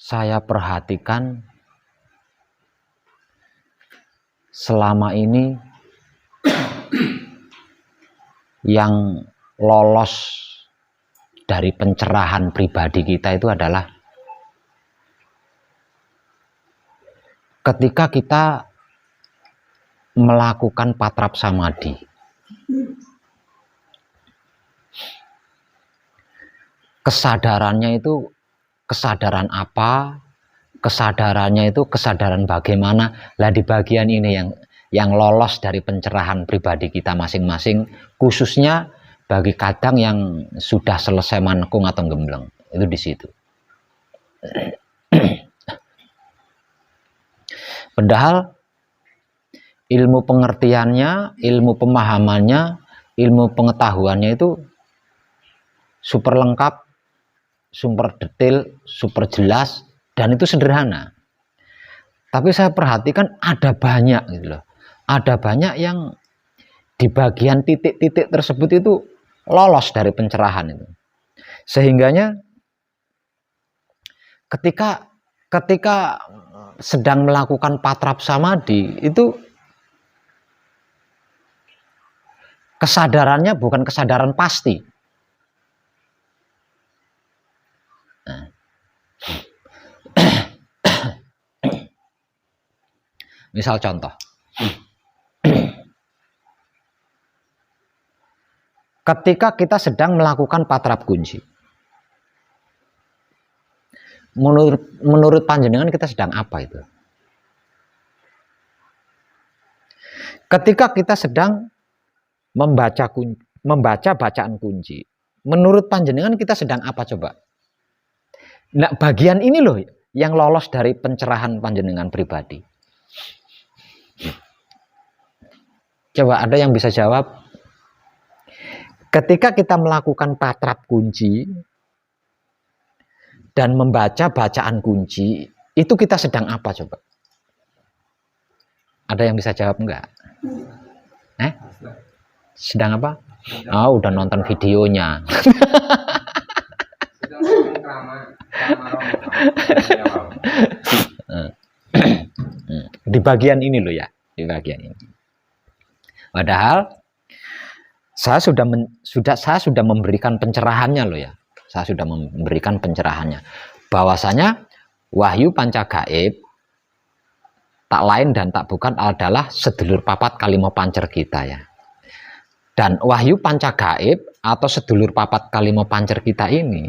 saya perhatikan selama ini yang lolos dari pencerahan pribadi kita itu adalah ketika kita melakukan patrap samadhi. Kesadarannya itu kesadaran apa? Kesadarannya itu kesadaran bagaimana? Lah di bagian ini yang lolos dari pencerahan pribadi kita masing-masing, khususnya bagi kadang yang sudah selesai manekung atau gembleng, itu di situ. Padahal ilmu pengertiannya, ilmu pemahamannya, ilmu pengetahuannya itu super lengkap, super detail, super jelas, dan itu sederhana. Tapi saya perhatikan ada banyak gitu loh. Ada banyak yang di bagian titik-titik tersebut itu lolos dari pencerahan itu. Sehingganya ketika sedang melakukan patrap samadhi itu kesadarannya bukan kesadaran pasti. Nah. Misal contoh, ketika kita sedang melakukan patrap kunci, menurut panjenengan kita sedang apa itu? Ketika kita sedang membaca bacaan kunci, menurut panjenengan kita sedang apa coba? Nah, bagian ini loh yang lolos dari pencerahan panjenengan pribadi. Coba ada yang bisa jawab? Ketika kita melakukan patrap kunci dan membaca bacaan kunci, itu kita sedang apa coba? Ada yang bisa jawab enggak? Sedang apa? Oh, udah nonton videonya. Di bagian ini loh ya, di bagian ini. Padahal saya sudah memberikan pencerahannya loh ya. Saya sudah memberikan pencerahannya bahwasanya wahyu panca gaib tak lain dan tak bukan adalah sedulur papat kalimo pancer kita ya. Dan wahyu panca gaib atau sedulur papat kalimo pancer kita ini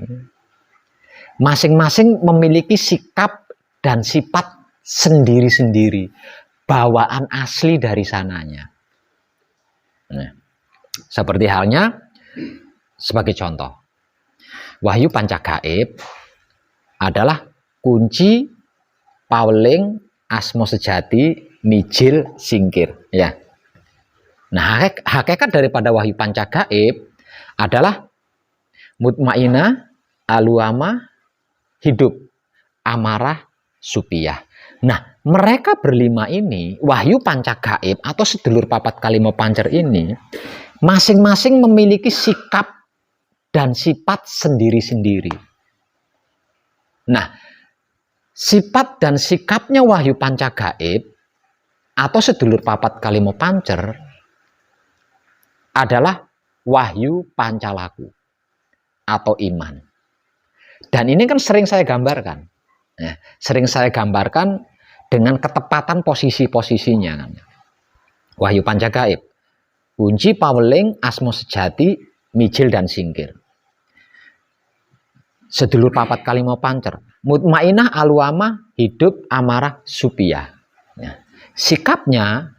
masing-masing memiliki sikap dan sifat sendiri-sendiri, bawaan asli dari sananya. Nah, seperti halnya sebagai contoh, wahyu panca gaib adalah kunci paweling asmo sejati mijil singkir ya. Nah, hakikat daripada wahyu panca gaib adalah mutmainah, aluama, hidup, amarah, supiyah. Nah, mereka berlima ini, wahyu panca gaib atau sedulur papat kalimo pancer ini, masing-masing memiliki sikap dan sifat sendiri-sendiri. Nah, sifat dan sikapnya wahyu panca gaib atau sedulur papat kalimo pancer adalah wahyu pancalaku atau iman. Dan ini kan sering saya gambarkan. Ya, sering saya gambarkan dengan ketepatan posisi-posisinya kan. Wahyu panca gaib, kunci paweling asmo sejati mijil dan singkir. Sedulur papat kalimo pancer, mutmainah aluama hidup amarah supiyah. Ya. Sikapnya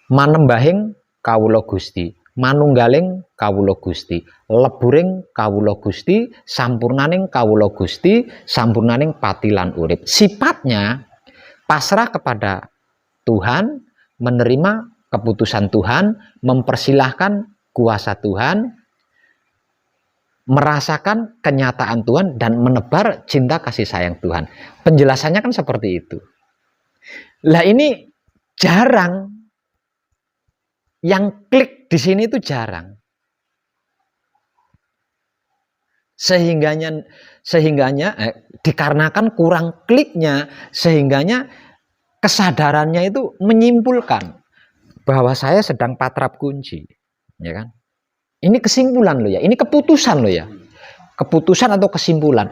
manembahing kawula Gusti, manunggaling kawula Gusti, leburing kawula Gusti, sampurnaning kawula Gusti, sampurnaning patilan urip. Sifatnya pasrah kepada Tuhan, menerima keputusan Tuhan, mempersilahkan kuasa Tuhan, merasakan kenyataan Tuhan, dan menebar cinta kasih sayang Tuhan. Penjelasannya kan seperti itu. Lah ini jarang. Yang klik di sini itu jarang. Sehingganya dikarenakan kurang kliknya, sehingganya kesadarannya itu menyimpulkan bahwa saya sedang patrap kunci, ya kan? Ini kesimpulan loh ya, ini keputusan loh ya, keputusan atau kesimpulan.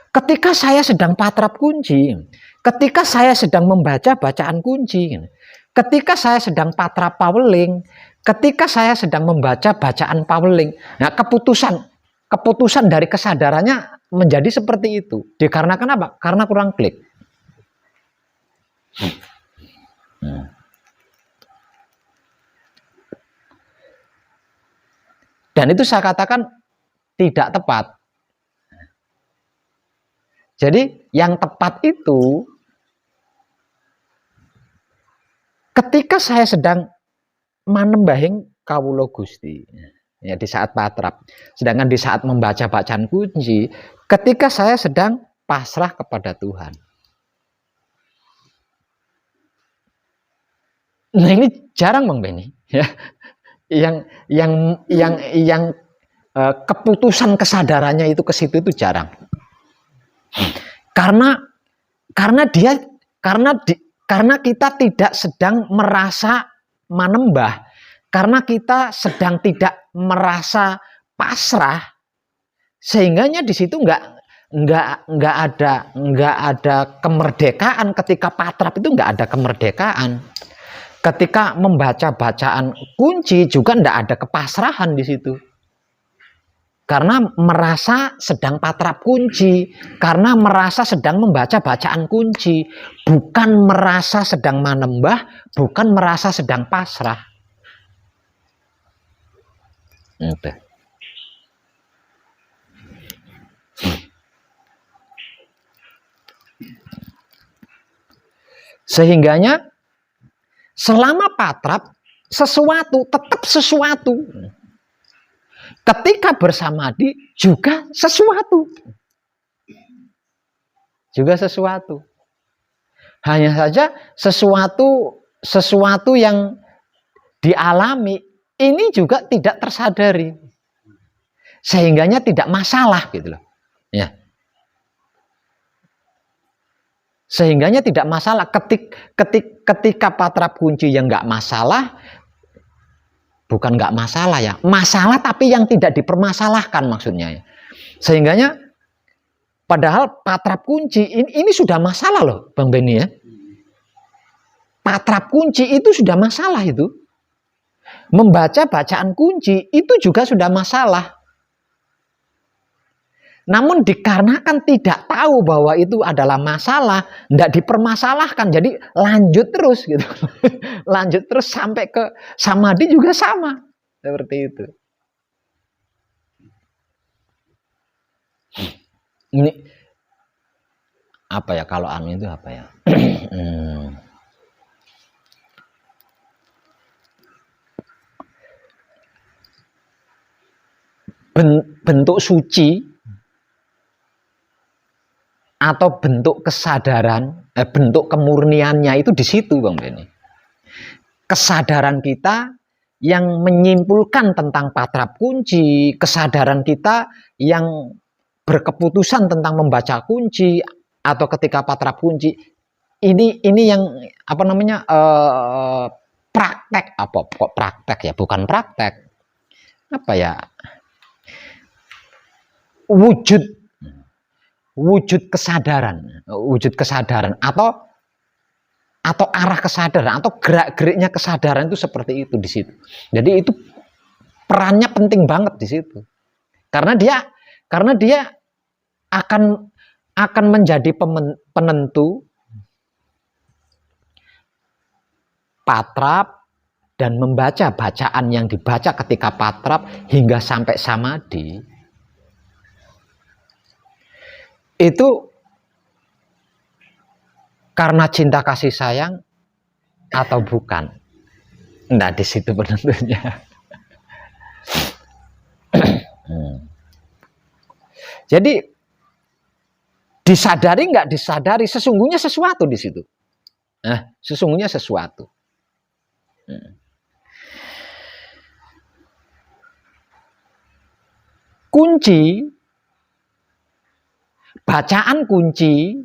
Ketika saya sedang patrap kunci, ketika saya sedang membaca bacaan kunci, ketika saya sedang patrap paweling, ketika saya sedang membaca bacaan paweling, nah keputusan dari kesadarannya menjadi seperti itu. Dikarenakan apa? Karena kurang klik. Dan itu saya katakan tidak tepat. Jadi yang tepat itu ketika saya sedang manembahing kawula Gusti, ya di saat patrap. Sedangkan di saat membaca bacaan kunci, ketika saya sedang pasrah kepada Tuhan. Nah ini jarang Bang Benny, ya. Yang keputusan kesadarannya itu ke situ itu jarang. Karena kita tidak sedang merasa manembah, karena kita sedang tidak merasa pasrah, sehingganya di situ nggak ada kemerdekaan. Ketika patrap itu nggak ada kemerdekaan. Ketika membaca bacaan kunci juga nggak ada kepasrahan di situ. Karena merasa sedang patrap kunci, karena merasa sedang membaca bacaan kunci, bukan merasa sedang manembah, bukan merasa sedang pasrah. Sehingganya selama patrap sesuatu tetap sesuatu. Ketika bersamadi juga sesuatu. Juga sesuatu. Hanya saja sesuatu yang dialami ini juga tidak tersadari. Sehingganya tidak masalah gitu loh. Ya. Sehingganya tidak masalah ketika patrap kunci yang nggak masalah, bukan nggak masalah ya, masalah tapi yang tidak dipermasalahkan maksudnya ya. Sehingganya padahal patrap kunci ini sudah masalah loh Bang Benny ya. Patrap kunci itu sudah masalah itu. Membaca bacaan kunci itu juga sudah masalah. Namun dikarenakan tidak tahu bahwa itu adalah masalah, tidak dipermasalahkan, jadi lanjut terus gitu. Lanjut terus sampai ke samadhi juga sama. Seperti itu. Ini apa ya kalau anu itu apa ya? Bentuk suci atau bentuk kesadaran, bentuk kemurniannya itu di situ Bang Benny. Kesadaran kita yang menyimpulkan tentang patrap kunci, kesadaran kita yang berkeputusan tentang membaca kunci atau ketika patrap kunci, ini yang apa namanya praktek, apa kok praktek ya, bukan praktek, apa ya, wujud kesadaran atau arah kesadaran atau gerak-geriknya kesadaran itu seperti itu di situ. Jadi itu perannya penting banget di situ. Karena dia akan menjadi penentu patrap dan membaca bacaan yang dibaca ketika patrap hingga sampai samadhi. Itu karena cinta kasih sayang atau bukan? Nah, di situ penentunya. Jadi disadari nggak disadari, sesungguhnya sesuatu di situ. Nah, sesungguhnya sesuatu. Kunci bacaan kunci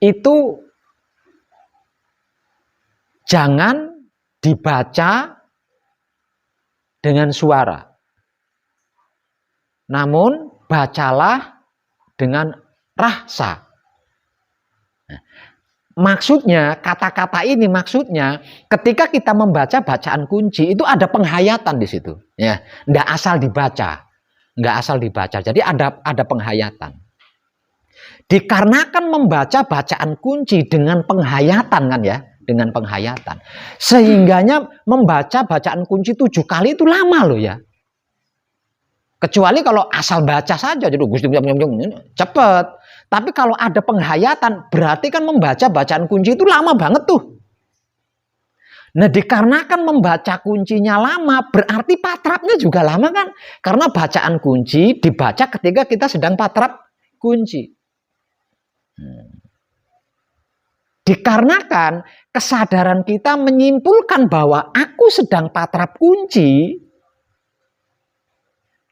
itu jangan dibaca dengan suara. Namun bacalah dengan rasa. Maksudnya, kata-kata ini maksudnya ketika kita membaca bacaan kunci itu ada penghayatan di situ, ya. Enggak asal dibaca. Enggak asal dibaca. Jadi ada penghayatan. Dikarenakan membaca bacaan kunci dengan penghayatan kan ya, dengan penghayatan. Sehingganya membaca bacaan kunci 7 kali itu lama loh ya. Kecuali kalau asal baca saja, jadi cepet. Tapi kalau ada penghayatan, berarti kan membaca bacaan kunci itu lama banget tuh. Nah, dikarenakan membaca kuncinya lama, berarti patrapnya juga lama kan? Karena bacaan kunci dibaca ketika kita sedang patrap kunci. Dikarenakan kesadaran kita menyimpulkan bahwa aku sedang patrap kunci,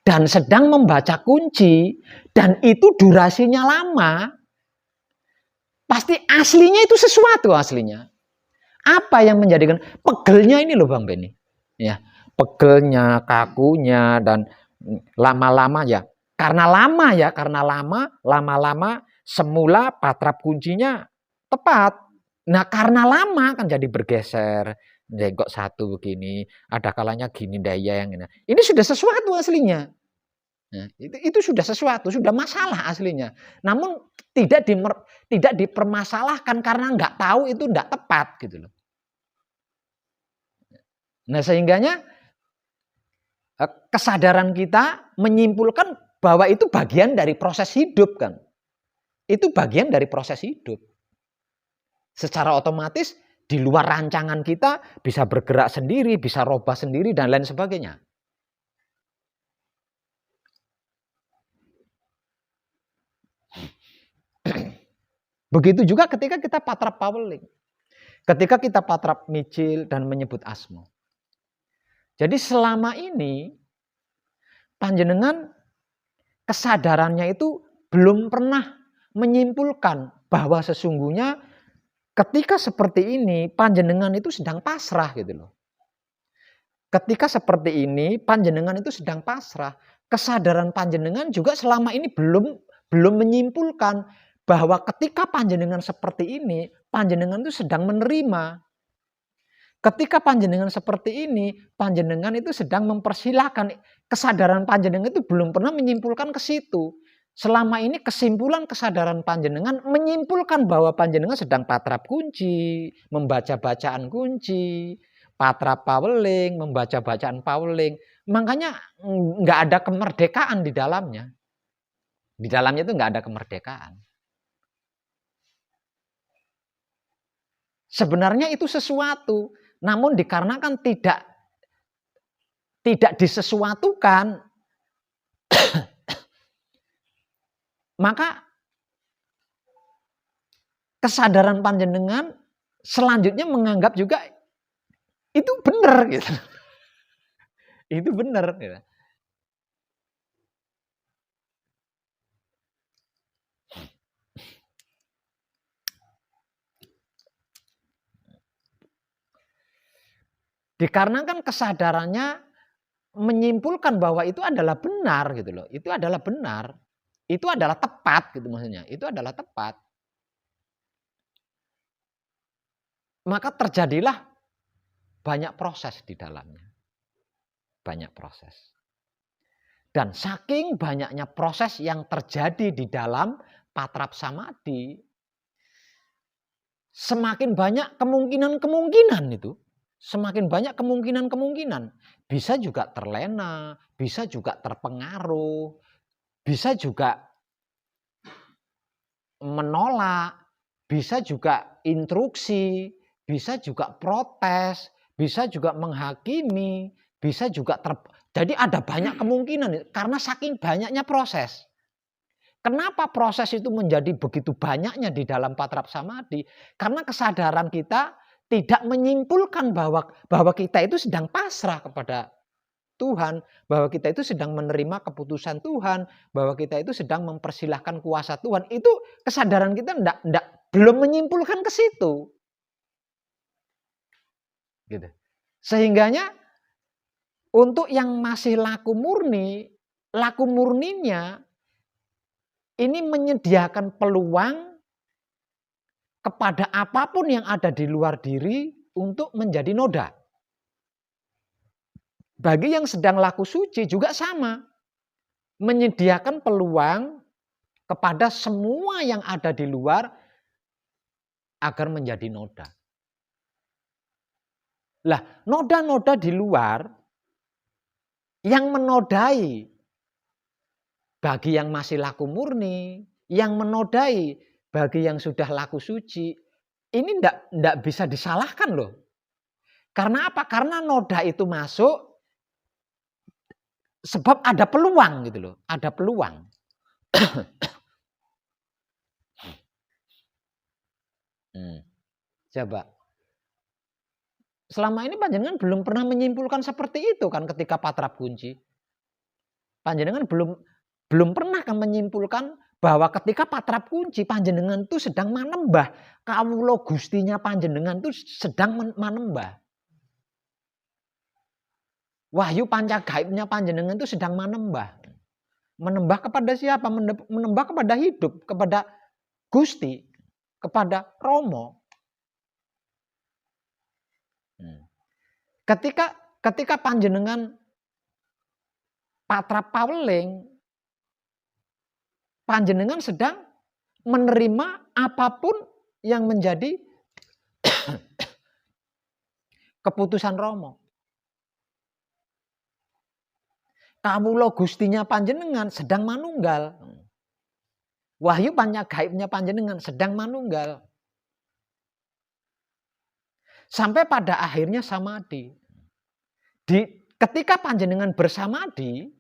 dan sedang membaca kunci, dan itu durasinya lama, pasti aslinya itu sesuatu aslinya. Apa yang menjadikan pegelnya ini loh Bang Benny, ya, pegelnya, kakunya, dan lama-lama ya, karena lama-lama semula patrap kuncinya tepat. Nah karena lama kan jadi bergeser, kok satu begini, ada kalanya gini daya yang ini. Ini sudah sesuatu aslinya. Nah, itu sudah sesuatu, sudah masalah aslinya. Namun tidak dipermasalahkan karena nggak tahu itu nggak tepat gitu loh. Nah sehingganya kesadaran kita menyimpulkan bahwa itu bagian dari proses hidup kan. Itu bagian dari proses hidup. Secara otomatis di luar rancangan kita bisa bergerak sendiri, bisa robah sendiri dan lain sebagainya. Begitu juga ketika kita patrap paweling. Ketika kita patrap micil dan menyebut asma. Jadi selama ini panjenengan kesadarannya itu belum pernah menyimpulkan bahwa sesungguhnya ketika seperti ini panjenengan itu sedang pasrah gitu loh. Ketika seperti ini panjenengan itu sedang pasrah. Kesadaran panjenengan juga selama ini belum menyimpulkan bahwa ketika panjenengan seperti ini, panjenengan itu sedang menerima. Ketika panjenengan seperti ini, panjenengan itu sedang mempersilahkan. Kesadaran panjenengan itu belum pernah menyimpulkan ke situ. Selama ini kesimpulan kesadaran panjenengan menyimpulkan bahwa panjenengan sedang patrap kunci, membaca bacaan kunci, patrap paweling, membaca bacaan paweling. Makanya nggak ada kemerdekaan di dalamnya. Di dalamnya itu nggak ada kemerdekaan. Sebenarnya itu sesuatu, namun dikarenakan tidak disesuatukan, maka kesadaran panjenengan selanjutnya menganggap juga itu benar gitu. Itu benar gitu. Dikarenakan kesadarannya menyimpulkan bahwa itu adalah benar gitu loh. Itu adalah benar. Itu adalah tepat gitu maksudnya. Itu adalah tepat. Maka terjadilah banyak proses di dalamnya. Banyak proses. Dan saking banyaknya proses yang terjadi di dalam patrap samadhi, semakin banyak kemungkinan-kemungkinan itu. Semakin banyak kemungkinan-kemungkinan. Bisa juga terlena, bisa juga terpengaruh, bisa juga menolak, bisa juga instruksi, bisa juga protes, bisa juga menghakimi, bisa juga jadi ada banyak kemungkinan karena saking banyaknya proses. Kenapa proses itu menjadi begitu banyaknya di dalam patrap samadhi? Karena kesadaran kita tidak menyimpulkan bahwa kita itu sedang pasrah Tuhan, bahwa kita itu sedang menerima keputusan Tuhan, bahwa kita itu sedang mempersilahkan kuasa Tuhan, itu kesadaran kita belum menyimpulkan ke situ. Gitu. Sehingganya untuk yang masih laku murninya ini menyediakan peluang kepada apapun yang ada di luar diri untuk menjadi noda. Bagi yang sedang laku suci juga sama. Menyediakan peluang kepada semua yang ada di luar agar menjadi noda. Lah, noda-noda di luar yang menodai bagi yang masih laku murni, yang menodai bagi yang sudah laku suci, ini ndak bisa disalahkan loh. Karena apa? Karena noda itu masuk sebab ada peluang gitu loh, ada peluang. Coba. Selama ini panjenengan belum pernah menyimpulkan seperti itu kan ketika patrap kunci. Panjenengan belum pernah kan menyimpulkan bahwa ketika patrap kunci panjenengan itu sedang manembah. Kawula Gustinya panjenengan itu sedang manembah. Wahyu panca gaibnya panjenengan itu sedang manembah. Menembah kepada siapa? Menembah kepada hidup, kepada Gusti, kepada Romo. Ketika panjenengan patrap paweling, panjenengan sedang menerima apapun yang menjadi keputusan Romo. Kawula Gustinya panjenengan sedang manunggal. Wahyu panca gaibnya panjenengan sedang manunggal. Sampai pada akhirnya samadhi. Ketika panjenengan bersamadhi,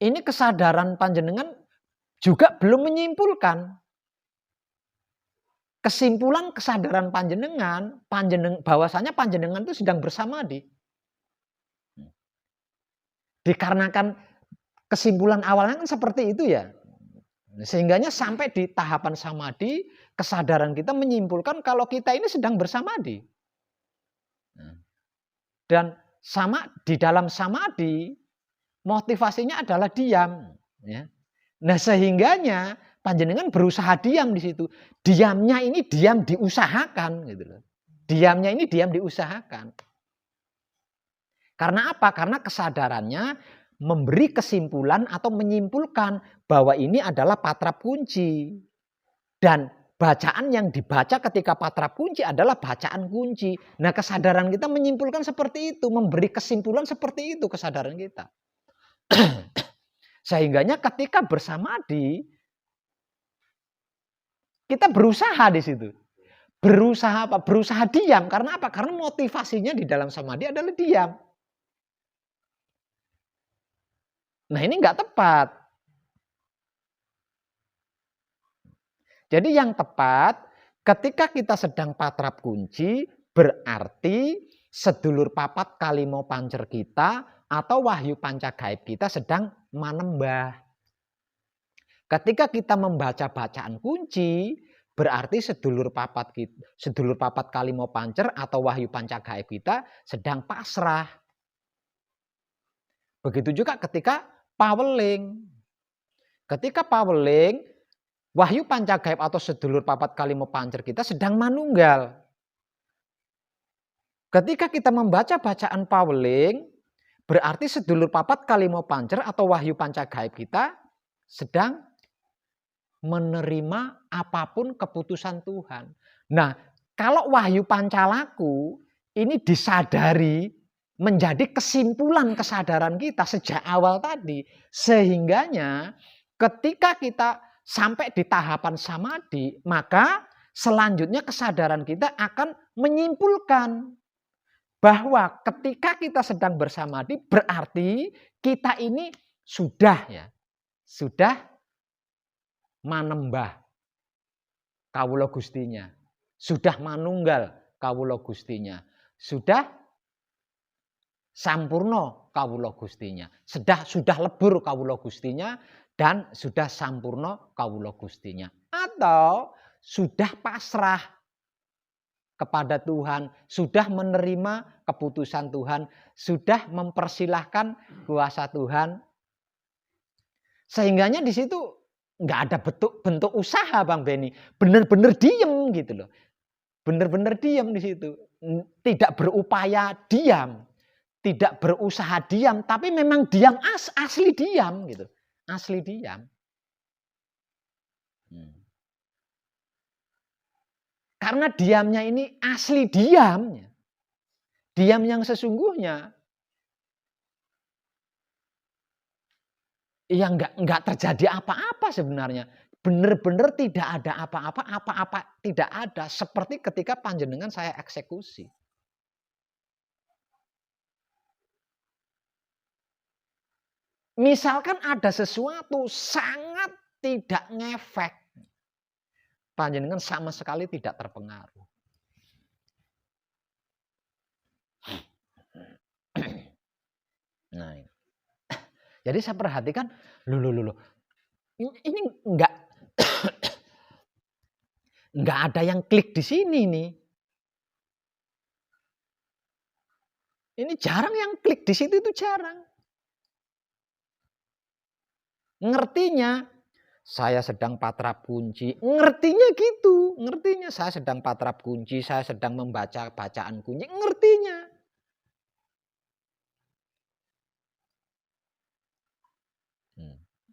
ini kesadaran panjenengan juga belum menyimpulkan. Kesimpulan kesadaran panjenengan bahwasanya panjenengan itu sedang bersamadhi. Dikarenakan kesimpulan awalnya kan seperti itu ya. Sehingganya sampai di tahapan samadhi, kesadaran kita menyimpulkan kalau kita ini sedang bersamadhi. Dan sama di dalam samadhi, motivasinya adalah diam. Ya. Nah sehingganya panjenengan berusaha diam di situ. Diamnya ini diam diusahakan. Gitu loh. Diamnya ini diam diusahakan. Karena apa? Karena kesadarannya memberi kesimpulan atau menyimpulkan bahwa ini adalah patrap kunci. Dan bacaan yang dibaca ketika patrap kunci adalah bacaan kunci. Nah kesadaran kita menyimpulkan seperti itu. Memberi kesimpulan seperti itu kesadaran kita. Sehingganya ketika bersamadhi, kita berusaha di situ. Berusaha apa? Berusaha diam. Karena apa? Karena motivasinya di dalam samadhi adalah diam. Nah ini nggak tepat. Jadi yang tepat ketika kita sedang patrap kunci berarti sedulur papat kalimo pancer kita atau wahyu panca gaib kita sedang manembah. Ketika kita membaca bacaan kunci berarti sedulur papat kalimo pancer atau wahyu panca gaib kita sedang pasrah. Begitu juga ketika paweling. Ketika paweling, wahyu panca gaib atau sedulur papat kalimo pancer kita sedang manunggal. Ketika kita membaca bacaan paweling, berarti sedulur papat kalimo pancer atau wahyu panca gaib kita sedang menerima apapun keputusan Tuhan. Nah, kalau wahyu pancalaku ini disadari menjadi kesimpulan kesadaran kita sejak awal tadi. Sehingganya ketika kita sampai di tahapan samadhi, maka selanjutnya kesadaran kita akan menyimpulkan bahwa ketika kita sedang bersamadhi berarti kita ini sudah manembah kawula Gustinya, sudah manunggal kawula Gustinya, sudah sampurno kawula Gustinya. Sudah lebur kawula Gustinya dan sudah sampurno kawula Gustinya. Atau sudah pasrah kepada Tuhan, sudah menerima keputusan Tuhan, sudah mempersilahkan kuasa Tuhan. Sehingganya di situ nggak ada bentuk usaha Bang Beni, benar-benar diem gitu loh, benar-benar diem di situ, tidak berupaya diam, tidak berusaha diam, tapi memang diam asli diam gitu, asli diam. Karena diamnya ini asli diamnya, diam yang sesungguhnya. Ya nggak terjadi apa-apa sebenarnya. Benar-benar tidak ada apa-apa tidak ada. Seperti ketika panjenengan saya eksekusi. Misalkan ada sesuatu sangat tidak ngefek. Panjenengan sama sekali tidak terpengaruh. Nah, jadi saya perhatikan, loh. Ini nggak ada yang klik di sini nih. Ini jarang yang klik di situ, itu jarang. Ngertinya saya sedang patrap kunci, ngertinya gitu, ngertinya saya sedang patrap kunci, saya sedang membaca bacaan kunci, ngertinya.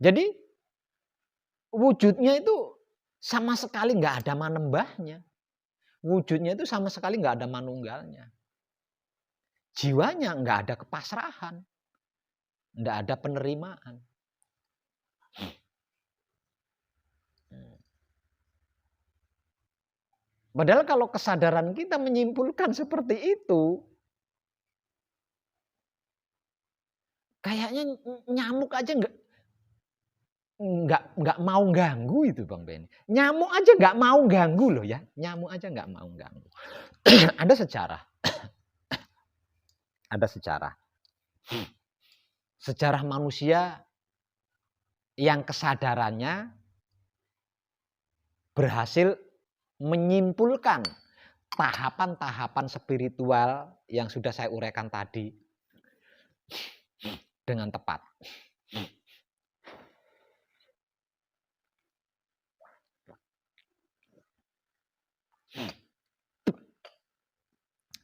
Jadi wujudnya itu sama sekali nggak ada manembahnya. Wujudnya itu sama sekali nggak ada manunggalnya. Jiwanya nggak ada kepasrahan. Nggak ada penerimaan. Padahal kalau kesadaran kita menyimpulkan seperti itu, kayaknya nyamuk aja nggak mau ganggu itu Bang Beni. Nyamuk aja nggak mau ganggu loh ya. Nyamuk aja nggak mau ganggu. Ada sejarah. Ada sejarah. Sejarah manusia yang kesadarannya berhasil menyimpulkan tahapan-tahapan spiritual yang sudah saya uraikan tadi dengan tepat.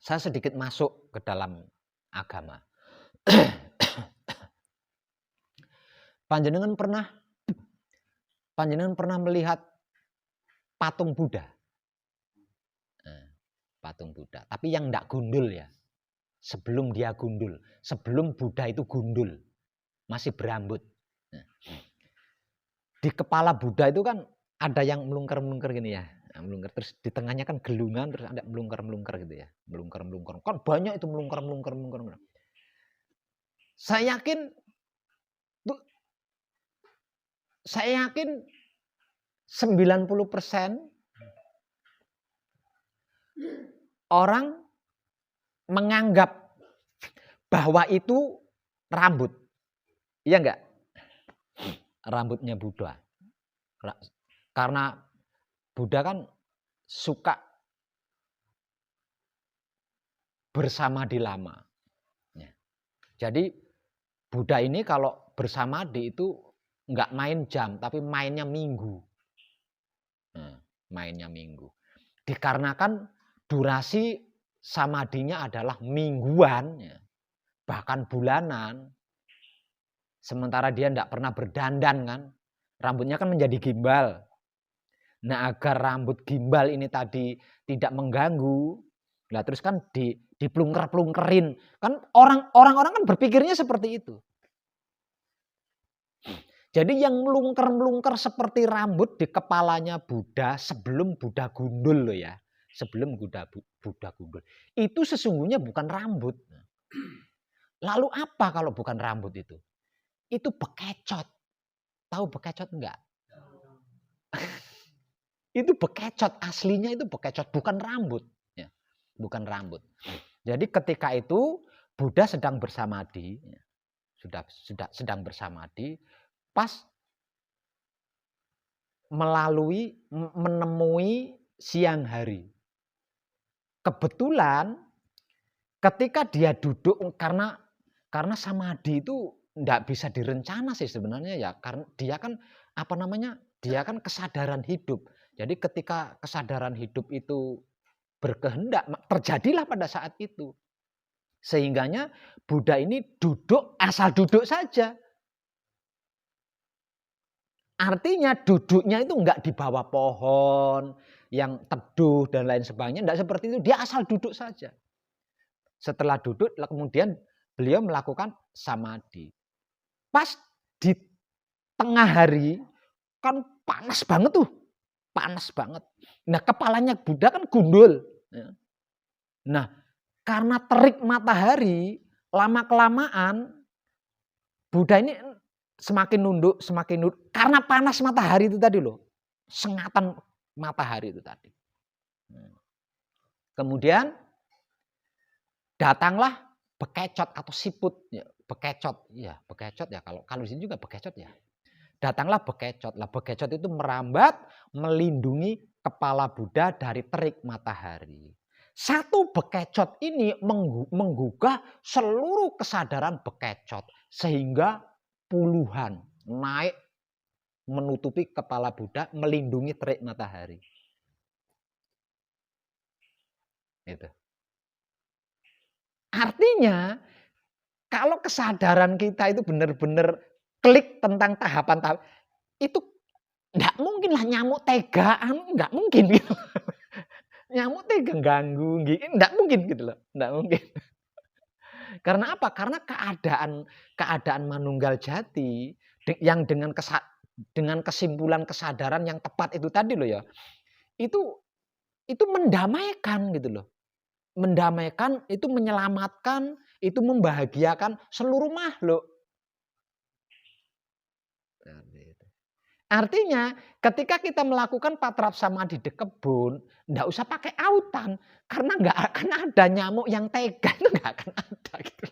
Saya sedikit masuk ke dalam agama. Panjenengan pernah melihat patung Buddha? Patung Buddha, tapi yang enggak gundul ya. Sebelum dia gundul, sebelum Buddha itu gundul, masih berambut. Di kepala Buddha itu kan ada yang melungker-melungker gini ya. Melungker, terus di tengahnya kan gelungan, terus ada melungker-melungker gitu ya. Melungker-melungker. Kan banyak itu melungker-melungker. Saya yakin 90% orang menganggap bahwa itu rambut. Iya enggak? Rambutnya Buddha. Karena Buddha kan suka bersamadhi lama. Jadi Buddha ini kalau bersamadhi itu enggak main jam, tapi mainnya minggu. Mainnya minggu. Dikarenakan durasi samadhinya adalah mingguan, bahkan bulanan. Sementara dia tidak pernah berdandan kan. Rambutnya kan menjadi gimbal. Nah agar rambut gimbal ini tadi tidak mengganggu. Nah terus kan diplungker-plungkerin. Kan orang-orang kan berpikirnya seperti itu. Jadi yang melungker-melungker seperti rambut di kepalanya Buddha sebelum Buddha gundul loh ya. Sebelum Buddha gundul. Itu sesungguhnya bukan rambut. Lalu apa kalau bukan rambut itu? Itu bekecot. Tahu bekecot enggak? Itu bekecot, aslinya itu bekecot, bukan rambut. Ya, bukan rambut. Jadi ketika itu Buddha sedang bersamadi, sudah sedang bersamadi, pas menemui siang hari. Kebetulan ketika dia duduk, karena samadhi itu enggak bisa direncana sih sebenarnya ya, karena dia kan dia kan kesadaran hidup. Jadi ketika kesadaran hidup itu berkehendak, terjadilah pada saat itu. Sehingganya Buddha ini duduk, asal duduk saja. Artinya duduknya itu enggak di bawah pohon yang teduh dan lain sebagainya, enggak seperti itu. Dia asal duduk saja. Setelah duduk, kemudian beliau melakukan samadhi. Pas di tengah hari, kan panas banget tuh. Panas banget. Nah, kepalanya Buddha kan gundul. Nah, karena terik matahari, lama-kelamaan Buddha ini semakin nunduk. Karena panas matahari itu tadi loh. Sengatan matahari itu tadi. Kemudian datanglah bekecot atau siput. Bekecot ya kalau di sini juga bekecot ya. Datanglah bekecot. Lah bekecot itu merambat melindungi kepala Buddha dari terik matahari. Satu bekecot ini menggugah seluruh kesadaran bekecot sehingga puluhan naik menutupi kepala Buddha melindungi terik matahari. Itu. Artinya kalau kesadaran kita itu benar-benar klik tentang tahapan-tahapan, itu enggak mungkin lah nyamuk tegaan, enggak mungkin gitu. Nyamuk tega ganggu, enggak mungkin gitu loh, enggak mungkin. Karena apa? Karena keadaan manunggal jati yang dengan kesimpulan kesadaran yang tepat itu tadi loh ya. Itu mendamaikan gitu loh. Mendamaikan, itu menyelamatkan, itu membahagiakan seluruh makhluk. Artinya ketika kita melakukan patrap samadhi di kebun, enggak usah pakai autan, karena enggak akan ada nyamuk yang tega, itu enggak akan ada gitu.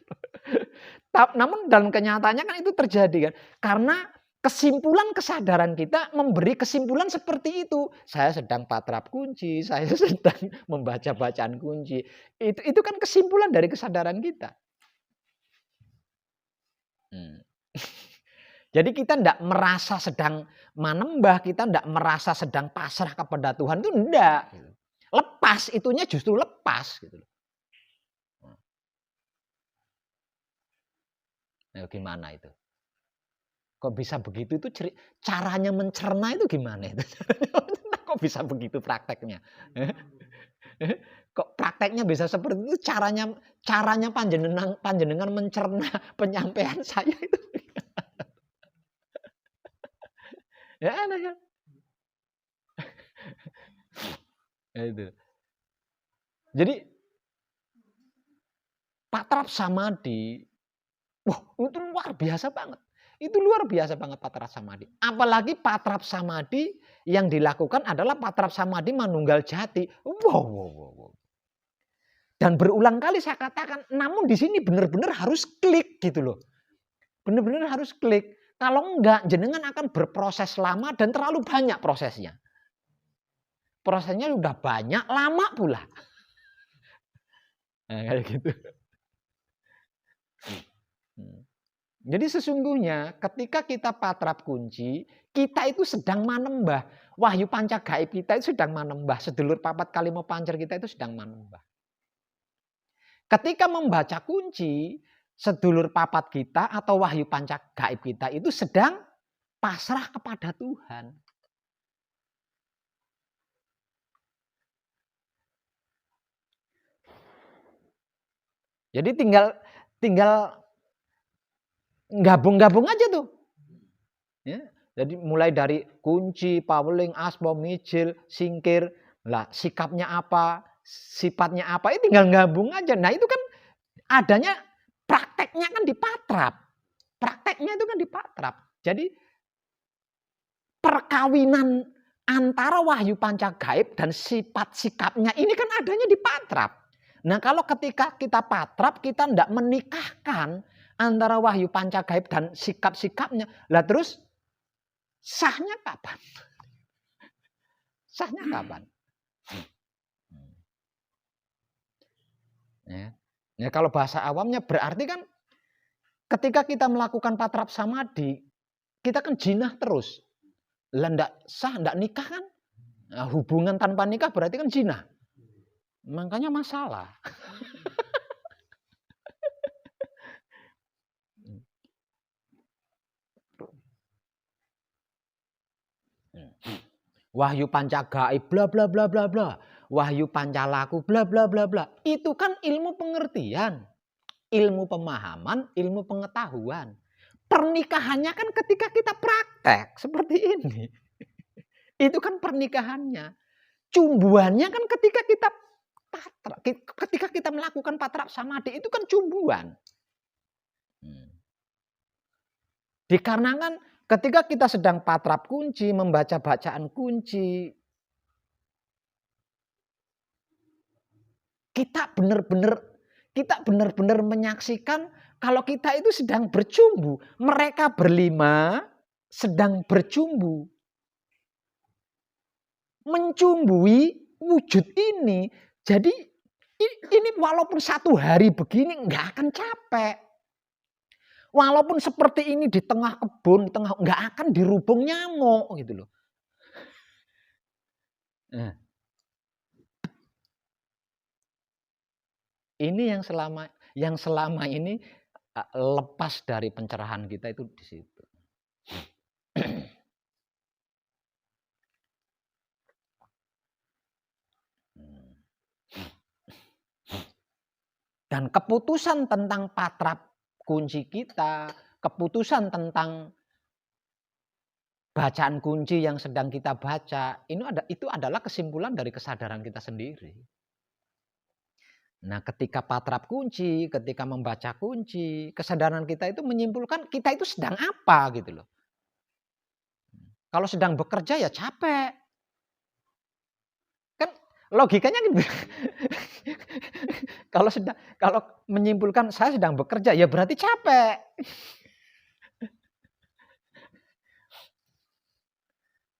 Namun dalam kenyataannya kan itu terjadi kan, karena kesimpulan kesadaran kita memberi kesimpulan seperti itu. Saya sedang patrap kunci, saya sedang membaca bacaan kunci. Itu kan kesimpulan dari kesadaran kita. Jadi kita tidak merasa sedang menembah, kita tidak merasa sedang pasrah kepada Tuhan, itu enggak. Lepas, itunya justru lepas. Gitu. Nah, gimana itu? Kok bisa begitu? Itu caranya mencerna itu gimana itu? Kok bisa begitu prakteknya? Kok prakteknya bisa seperti itu? Caranya panjenengan mencerna penyampaian saya itu. Ya, enak kan? Itu. Jadi patrap samadhi, wah itu luar biasa banget. Itu luar biasa banget patrap samadhi. Apalagi patrap samadhi yang dilakukan adalah patrap samadhi manunggal jati. Wow. Dan berulang kali saya katakan, namun di sini benar-benar harus klik gitu loh. Benar-benar harus klik. Kalau enggak, jenengan akan berproses lama dan terlalu banyak prosesnya. Prosesnya udah banyak, lama pula. Nah, kayak gitu. Jadi sesungguhnya ketika kita patrap kunci, kita itu sedang manembah. Wahyu panca gaib kita itu sedang manembah. Sedulur papat kalimo pancer kita itu sedang manembah. Ketika membaca kunci, sedulur papat kita atau wahyu panca gaib kita itu sedang pasrah kepada Tuhan. Jadi tinggal gabung-gabung aja tuh. Ya, jadi mulai dari kunci, paweling, asmo, mijil, singkir, lah sikapnya apa, sifatnya apa, itu tinggal gabung aja. Nah itu kan adanya prakteknya kan dipatrap. Prakteknya itu kan dipatrap. Jadi perkawinan antara wahyu panca gaib dan sifat sikapnya ini kan adanya dipatrap. Nah kalau ketika kita patrap, kita tidak menikahkan antara wahyu pancagaib dan sikap-sikapnya. Lah terus sahnya kapan? Sahnya kapan? Ya, kalau bahasa awamnya berarti kan ketika kita melakukan patrap samadhi, kita kan jinah terus. Lah ndak sah, ndak nikah kan? Nah, hubungan tanpa nikah berarti kan jinah. Makanya masalah. Wahyu pancagaib bla bla bla bla bla. Wahyu pancalaku bla bla bla bla. Itu kan ilmu pengertian, ilmu pemahaman, ilmu pengetahuan. Pernikahannya kan ketika kita praktek seperti ini. Itu kan pernikahannya. Cumbuannya kan ketika kita patrap, ketika kita melakukan patrap samadhi itu kan cumbuan. Dikarenakan ketika kita sedang patrap kunci, membaca bacaan kunci, kita benar-benar menyaksikan kalau kita itu sedang bercumbu. Mereka berlima sedang bercumbu. Mencumbui wujud ini. Jadi ini walaupun 1 hari begini nggak akan capek. Walaupun seperti ini di tengah kebun, nggak akan dirubung nyamuk gitu loh. Nah, ini yang selama ini lepas dari pencerahan kita itu di situ. Dan keputusan tentang patrap kunci kita, keputusan tentang bacaan kunci yang sedang kita baca, itu adalah kesimpulan dari kesadaran kita sendiri. Nah, ketika patrap kunci, ketika membaca kunci, kesadaran kita itu menyimpulkan kita itu sedang apa gitu loh. Kalau sedang bekerja ya capek. Kan logikanya gitu. Kalau menyimpulkan saya sedang bekerja ya berarti capek.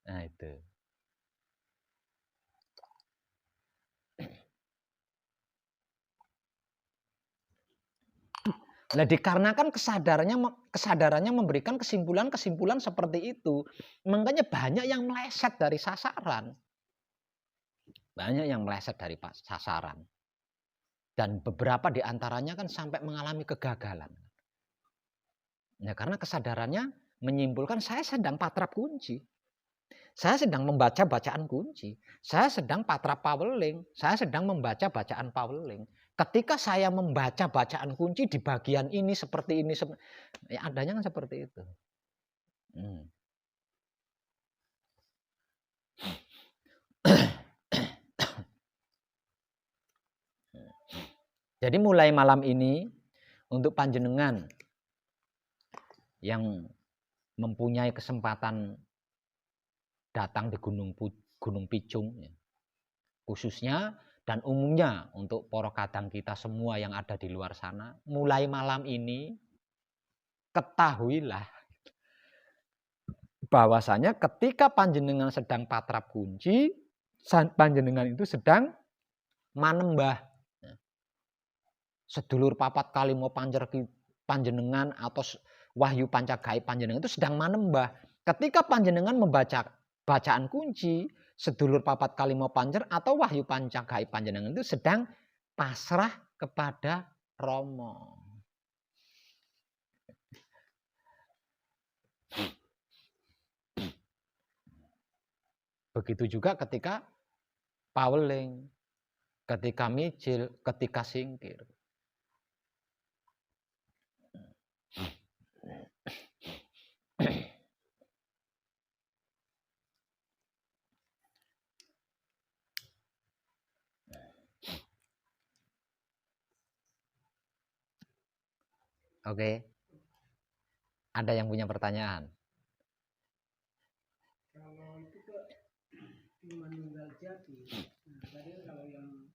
Nah, itu. Nah, dikarenakan kesadarannya memberikan kesimpulan-kesimpulan seperti itu, makanya banyak yang meleset dari sasaran. Banyak yang meleset dari sasaran. Dan beberapa di antaranya kan sampai mengalami kegagalan. Nah, karena kesadarannya menyimpulkan saya sedang patrap kunci. Saya sedang membaca bacaan kunci. Saya sedang patrap paweling. Saya sedang membaca bacaan paweling. Ketika saya membaca bacaan kunci di bagian ini seperti ini, ya adanya kan seperti itu. Jadi mulai malam ini untuk panjenengan yang mempunyai kesempatan datang di Gunung Picung, khususnya dan umumnya untuk para kadang kita semua yang ada di luar sana, mulai malam ini ketahuilah bahwasanya ketika panjenengan sedang patrap kunci, panjenengan itu sedang manembah. Sedulur papat kali mau panjenengan atau wahyu pancagaib panjenengan itu sedang manembah. Ketika panjenengan membaca bacaan kunci, sedulur papat kali mau panjer atau wahyu pancagaib panjenengan itu sedang pasrah kepada Romo. Begitu juga ketika paweling, ketika micil, ketika singkir. Oke. Ada yang punya pertanyaan? Kalau itu meninggal jadi, nah, tadi kalau yang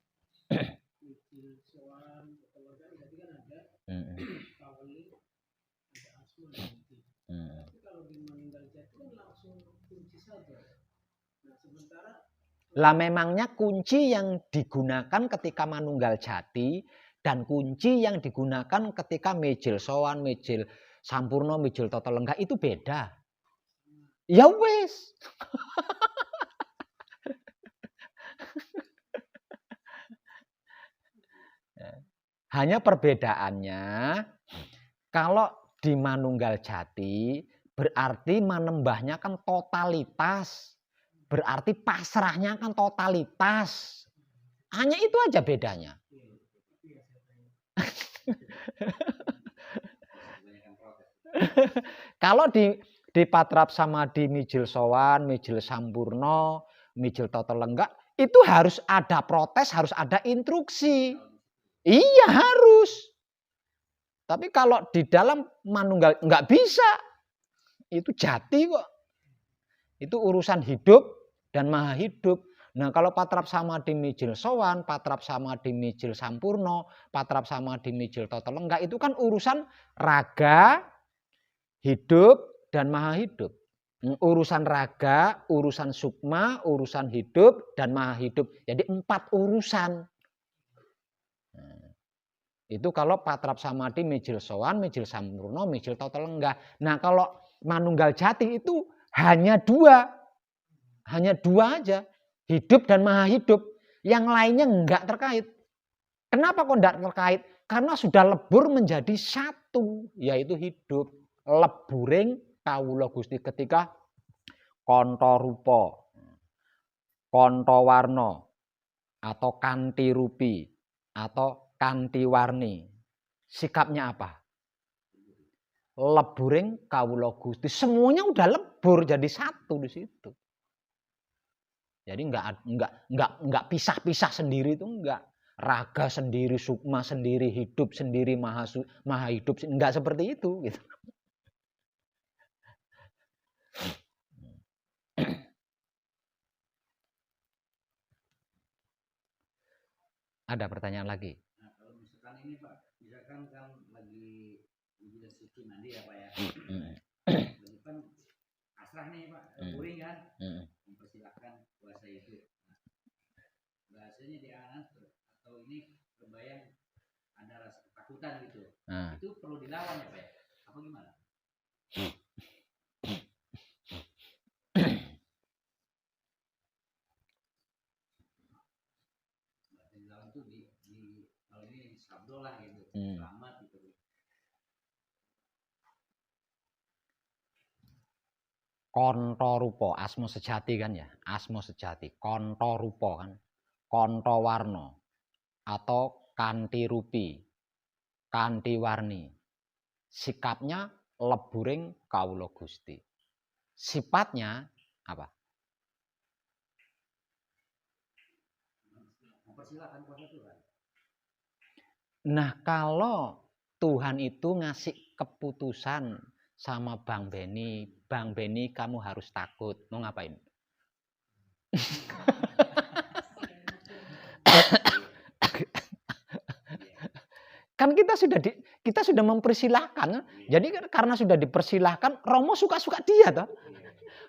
Lah memangnya kunci yang digunakan ketika manunggal jati dan kunci yang digunakan ketika mejil sowan, mejil sampurno, mejil tata lenggah itu beda. Ya wes. Hanya perbedaannya kalau di manunggal jati berarti manembahnya kan totalitas. Berarti pasrahnya kan totalitas. Hanya itu aja bedanya. Kalau di Patrap Samadhi Mijil Sowan, Mijil Sampurno, Mijil Tata Lenggah itu harus ada protes, harus ada instruksi. Iya harus. Tapi kalau di dalam manunggal nggak bisa. Itu jati kok. Itu urusan hidup dan maha hidup. Nah kalau Patrap Samadhi Mijil Sowan, Patrap Samadhi Mijil Sampurno, Patrap Samadhi Mijil Tata Lenggah itu kan urusan raga, hidup, dan maha hidup. Urusan raga, urusan sukma, urusan hidup, dan maha hidup. Jadi 4 urusan. Itu kalau Patrap Samadhi Mijil Sowan, Mijil Sampurno, Mijil Tata Lenggah. Nah kalau manunggal jati itu hanya 2. Hanya 2 aja. Hidup dan maha hidup. Yang lainnya enggak terkait. Kenapa kok enggak terkait? Karena sudah lebur menjadi satu. Yaitu hidup. Leburing kawula Gusti ketika konto rupa, konto warna, atau kanti rupi, atau kanti warni. Sikapnya apa? Leburing kawula Gusti. Semuanya udah lebur jadi satu di situ. Jadi enggak pisah-pisah sendiri itu enggak. Raga sendiri, sukma sendiri, hidup sendiri, maha hidup enggak seperti itu gitu. Ada pertanyaan lagi? Nah, kalau misalkan ini Pak, misalkan kan lagi ujian suci mandi ya Pak ya. Lagi kan asrah nih Pak, puring kan, mempersilahkan puasa itu. Bahasanya di anak atau ini kebayang ada rasa ketakutan gitu. Itu perlu dilawan ya Pak ya? Apa gimana? Dilawan tuh di kalau ini sabdo lah gitu, selamat gitu. Konto rupa, asma sejati kan ya, asma sejati, konto rupa kan, konto warna, atau kanti rupi, kanti warni. Sikapnya leburing kawula Gusti. Sifatnya apa? Mempersilahkan puasa Tuhan. Nah kalau Tuhan itu ngasih keputusan sama Bang Beni kamu harus takut. Mau ngapain? Kan kita sudah mempersilahkan. Jadi karena sudah dipersilahkan, Romo suka-suka dia toh.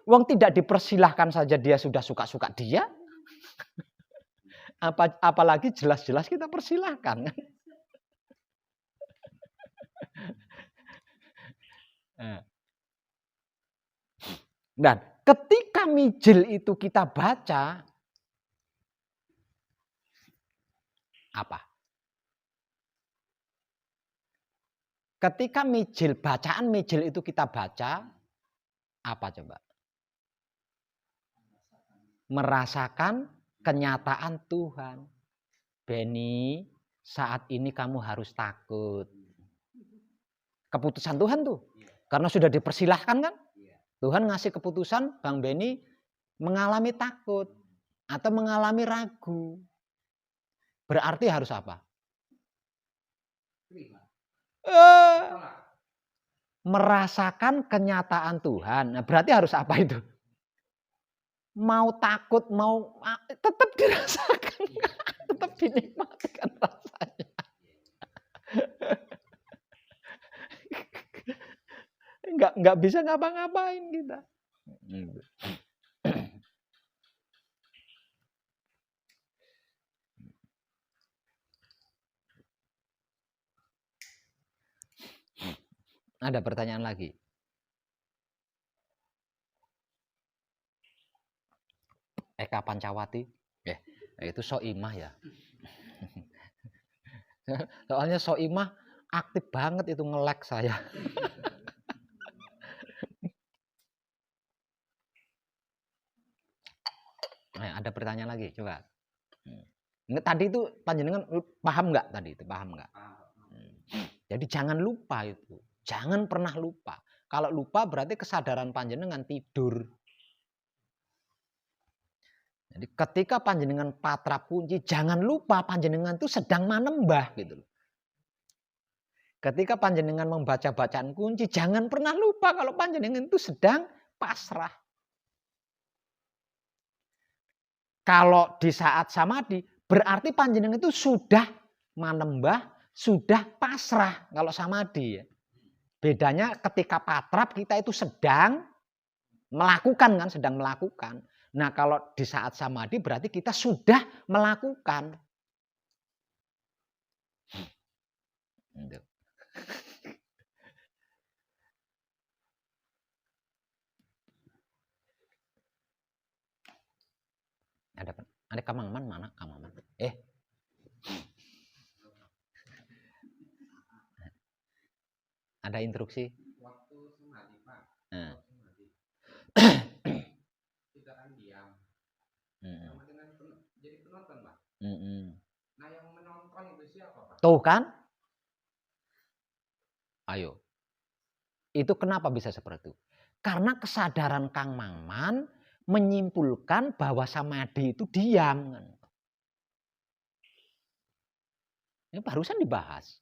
Wong tidak dipersilahkan saja dia sudah suka-suka dia. Apalagi jelas-jelas kita persilahkan. Dan ketika mijil itu kita baca, apa? Ketika mijil, bacaan mijil itu kita baca, apa coba? Merasakan kenyataan Tuhan. Beni, saat ini kamu harus takut. Keputusan Tuhan tuh. Karena sudah dipersilahkan kan? Tuhan ngasih keputusan, Bang Beni mengalami takut atau mengalami ragu. Berarti harus apa? Merasakan kenyataan Tuhan. Nah, berarti harus apa itu? mau takut, mau tetap dirasakan, tetap dinikmati kan rasanya. Nggak bisa ngapa-ngapain kita. Ada pertanyaan lagi? Eka Pancawati? Itu Soimah ya. Soalnya Soimah aktif banget itu nge-like saya. Ada pertanyaan lagi, coba. Tadi itu panjenengan paham nggak tadi itu? Paham nggak? Jadi jangan lupa itu. Jangan pernah lupa. Kalau lupa berarti kesadaran panjenengan tidur. Jadi ketika panjenengan patrap kunci, jangan lupa panjenengan itu sedang manembah gitu loh. Ketika panjenengan membaca bacaan kunci, jangan pernah lupa kalau panjenengan itu sedang pasrah. Kalau di saat samadhi, berarti panjenengan itu sudah manembah, sudah pasrah kalau samadhi ya. Bedanya ketika patrap kita itu sedang melakukan kan, sedang melakukan. Nah kalau di saat samadhi berarti kita sudah melakukan. Ada Kamaman mana Kamaman? Ada instruksi? Waktu samadhi Pak. Kita kan diam. Sama dengan jadi penonton Pak. Nah yang menonton itu siapa Pak? Tuh kan? Ayo. Itu kenapa bisa seperti itu? Karena kesadaran Kang Maman menyimpulkan bahwa samadhi itu diam. Ini barusan dibahas.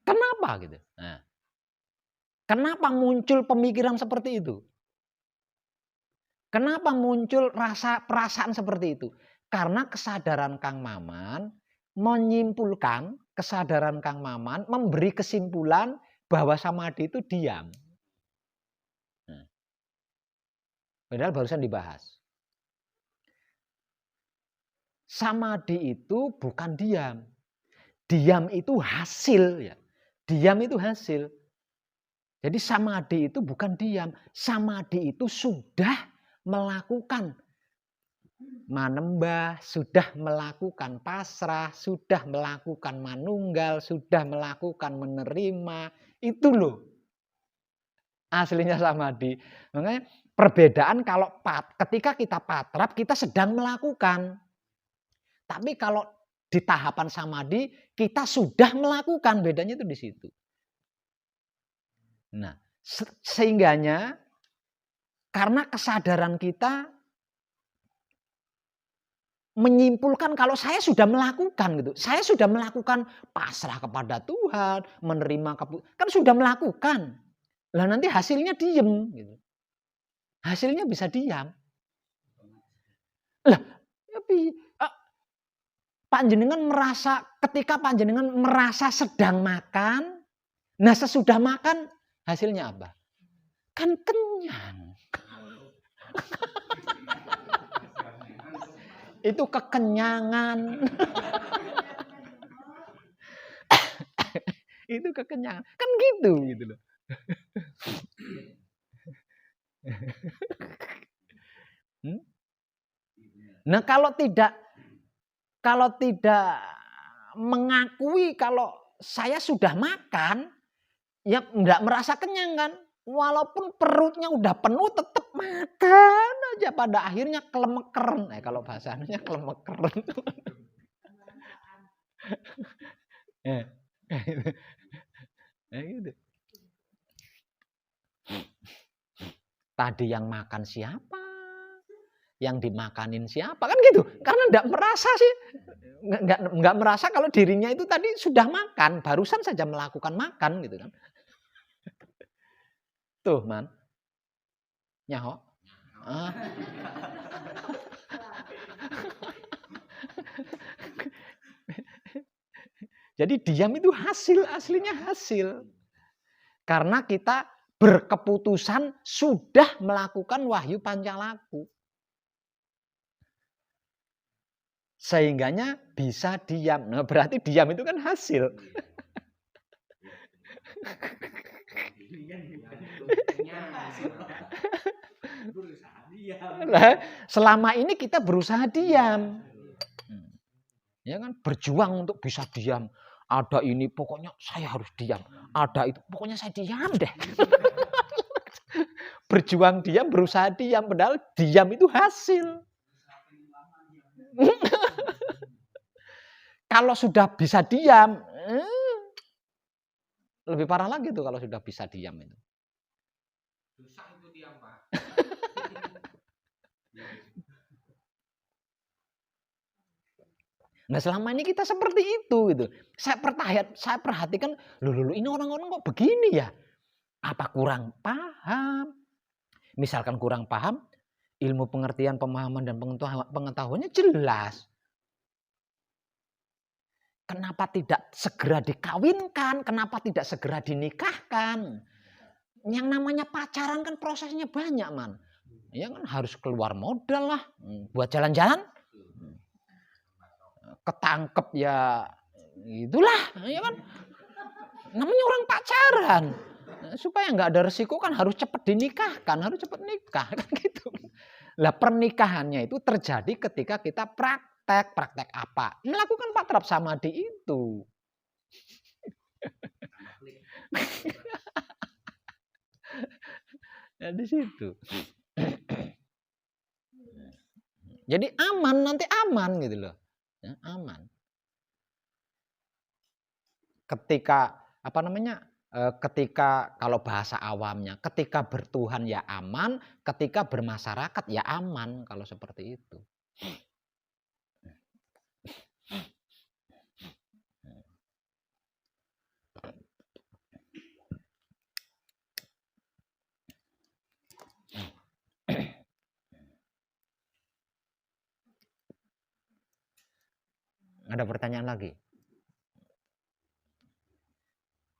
Kenapa gitu? Nah, kenapa muncul pemikiran seperti itu? Kenapa muncul perasaan seperti itu? Karena kesadaran Kang Maman menyimpulkan, kesadaran Kang Maman memberi kesimpulan bahwa samadhi itu diam. Padahal barusan dibahas. Samadhi itu bukan diam. Diam itu hasil ya. Diam itu hasil. Jadi samadhi itu bukan diam. Samadhi itu sudah melakukan manembah, sudah melakukan pasrah, sudah melakukan manunggal, sudah melakukan menerima. Itu loh aslinya samadhi. Makanya perbedaan kalau ketika kita patrap kita sedang melakukan. Tapi kalau di tahapan samadhi kita sudah melakukan, bedanya itu di situ. Nah, sehingganya karena kesadaran kita menyimpulkan kalau saya sudah melakukan gitu. Saya sudah melakukan pasrah kepada Tuhan, menerima kan sudah melakukan. Lah nanti hasilnya diem gitu. Hasilnya bisa diam. Lah, tapi panjenengan merasa ketika panjenengan merasa sedang makan, nah sesudah makan hasilnya apa? Kan kenyang. Itu kekenyangan. Itu kekenyangan. Kan gitu loh. Nah kalau tidak mengakui kalau saya sudah makan, ya enggak merasa kenyang kan. Walaupun perutnya udah penuh tetap makan aja. Pada akhirnya kelemekeren. Kalau bahasanya kelemekeren. Gitu. Tadi yang makan siapa? Yang dimakanin siapa? Kan gitu. Karena enggak merasa sih. Enggak merasa kalau dirinya itu tadi sudah makan. Barusan saja melakukan makan gitu kan. Tuh man. Nyaho. Ah. Jadi diam itu hasil, aslinya hasil. Karena kita berkeputusan sudah melakukan wahyu pancalaku. Sehingganya bisa diam. Nah, berarti diam itu kan hasil. Nah, selama ini kita berusaha diam. Ya kan, berjuang untuk bisa diam. Ada ini pokoknya saya harus diam. Ada itu pokoknya saya diam deh. Berjuang diam, berusaha diam, padahal diam itu hasil. Kalau sudah bisa diam, lebih parah lagi tuh kalau sudah bisa diam itu. Susah itu diam, Pak. Nah, selama ini kita seperti itu gitu. Saya perhatikan, loh ini orang-orang kok begini ya? Apa kurang paham? Misalkan kurang paham, ilmu pengertian, pemahaman dan pengetahuannya jelas. Kenapa tidak segera dikawinkan? Kenapa tidak segera dinikahkan? Yang namanya pacaran kan prosesnya banyak, man. Ya kan harus keluar modal lah buat jalan-jalan. Ketangkep ya itulah, ya kan. Namanya orang pacaran. Supaya nggak ada resiko kan harus cepat dinikahkan, harus cepat nikah kan gitu. Lah pernikahannya itu terjadi ketika kita praktek apa? Melakukan patrap samadi itu. Ya di situ. Jadi aman, nanti aman gitu loh. Ya, aman. Ketika ketika kalau bahasa awamnya, ketika bertuhan ya aman, ketika bermasyarakat ya aman kalau seperti itu. Ada pertanyaan lagi?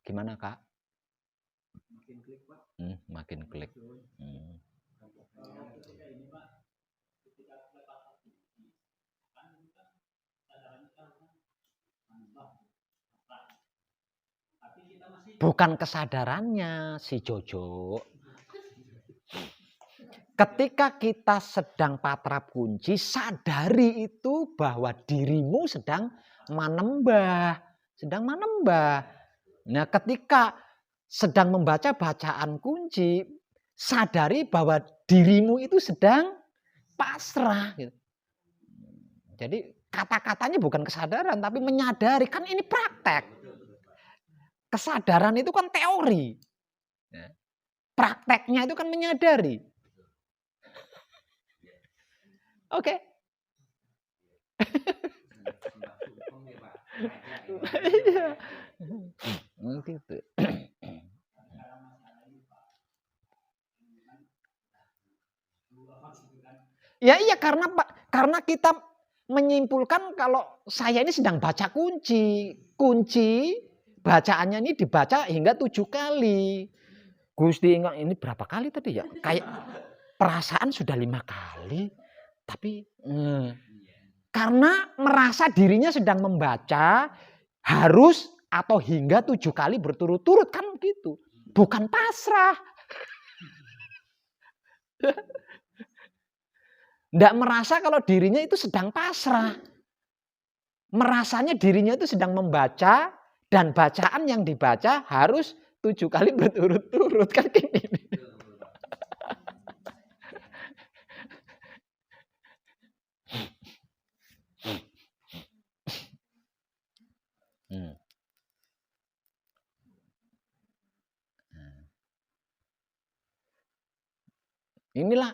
Gimana, Kak? Makin klik, Pak. Makin klik. Bukan kesadarannya si Jojo. Ketika kita sedang patrap kunci, sadari itu bahwa dirimu sedang manembah. Nah, ketika sedang membaca bacaan kunci, sadari bahwa dirimu itu sedang pasrah. Jadi kata-katanya bukan kesadaran, tapi menyadari. Kan ini praktek. Kesadaran itu kan teori. Prakteknya itu kan menyadari. Oke. Iya. Gitu. Ya iya karena kita menyimpulkan kalau saya ini sedang baca kunci. Kunci bacaannya ini dibaca hingga 7 kali. Gusti ini berapa kali tadi ya? Kayak perasaan sudah 5 kali. Tapi karena merasa dirinya sedang membaca harus atau hingga 7 kali berturut-turut kan gitu. Bukan pasrah. Tidak merasa kalau dirinya itu sedang pasrah. Merasanya dirinya itu sedang membaca dan bacaan yang dibaca harus 7 kali berturut-turut kan gini. Inilah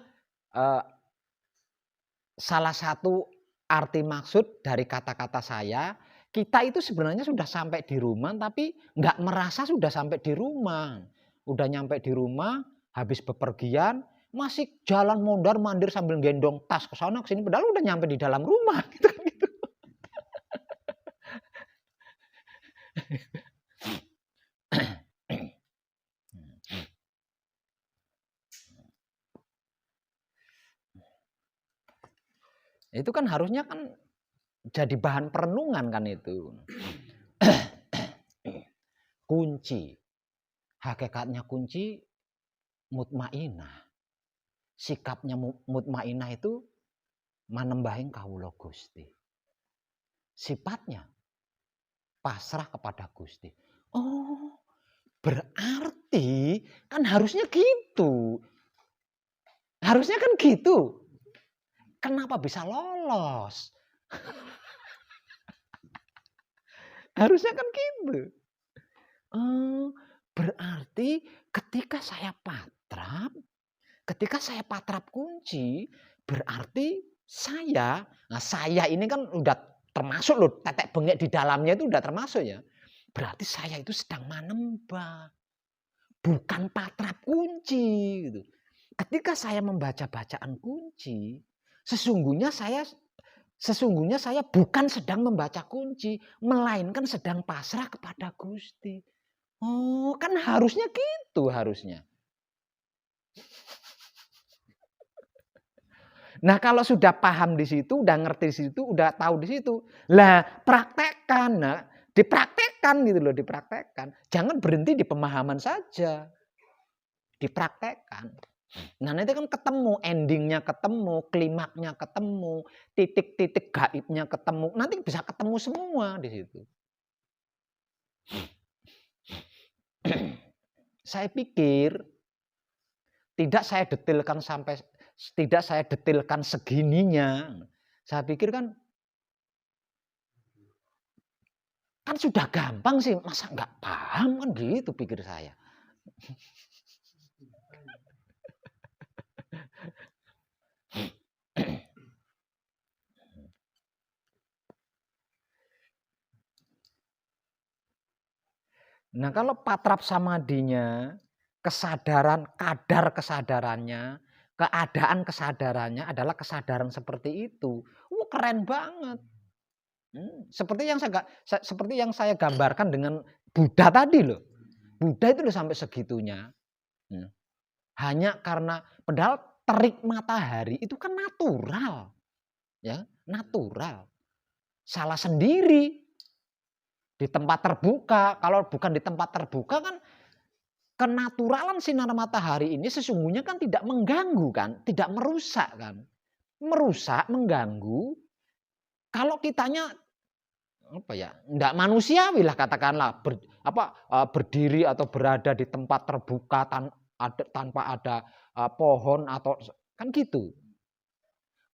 salah satu arti maksud dari kata-kata saya. Kita itu sebenarnya sudah sampai di rumah tapi nggak merasa sudah sampai di rumah. Udah nyampe di rumah, habis bepergian, masih jalan mondar-mandir sambil gendong tas ke sana ke sini padahal udah nyampe di dalam rumah gitu kan gitu. Itu kan harusnya kan jadi bahan perenungan kan itu. Kunci. Hakikatnya kunci mutmainah. Sikapnya mutmainah itu manembahing kawula Gusti. Sifatnya pasrah kepada Gusti. Oh, berarti kan harusnya gitu. Harusnya kan gitu. Kenapa bisa lolos? Harusnya kan gitu. Berarti ketika saya patrap kunci, berarti saya ini kan udah termasuk loh, tetek bengek di dalamnya itu udah termasuk ya. Berarti saya itu sedang manembah, bukan patrap kunci gitu. Ketika saya membaca bacaan kunci, sesungguhnya saya bukan sedang membaca kunci, melainkan sedang pasrah kepada Gusti. Oh, kan harusnya gitu harusnya. Nah, kalau sudah paham di situ, udah ngerti di situ, udah tahu di situ. Lah, praktekkan. Nah, dipraktekkan gitu loh, dipraktekkan. Jangan berhenti di pemahaman saja. Dipraktekkan. Nah, nanti kan ketemu, endingnya ketemu, klimaknya ketemu, titik-titik gaibnya ketemu. Nanti bisa ketemu semua di situ. Saya pikir tidak saya detailkan segininya. Saya pikir kan sudah gampang sih, masa nggak paham kan gitu pikir saya. Nah, kalau patrap samadinya, kadar kesadarannya, keadaan kesadarannya adalah kesadaran seperti itu. Keren banget. Seperti yang saya gambarkan dengan Buddha tadi loh. Buddha itu loh sampai segitunya. Hanya karena padahal terik matahari itu kan natural. Ya, natural. Salah sendiri. Di tempat terbuka, kalau bukan di tempat terbuka kan kenaturalan sinar matahari ini sesungguhnya kan tidak mengganggu kan, tidak merusak kan. Merusak, mengganggu. Kalau kitanya enggak manusiawi lah katakanlah berdiri atau berada di tempat terbuka tanpa ada pohon atau kan gitu.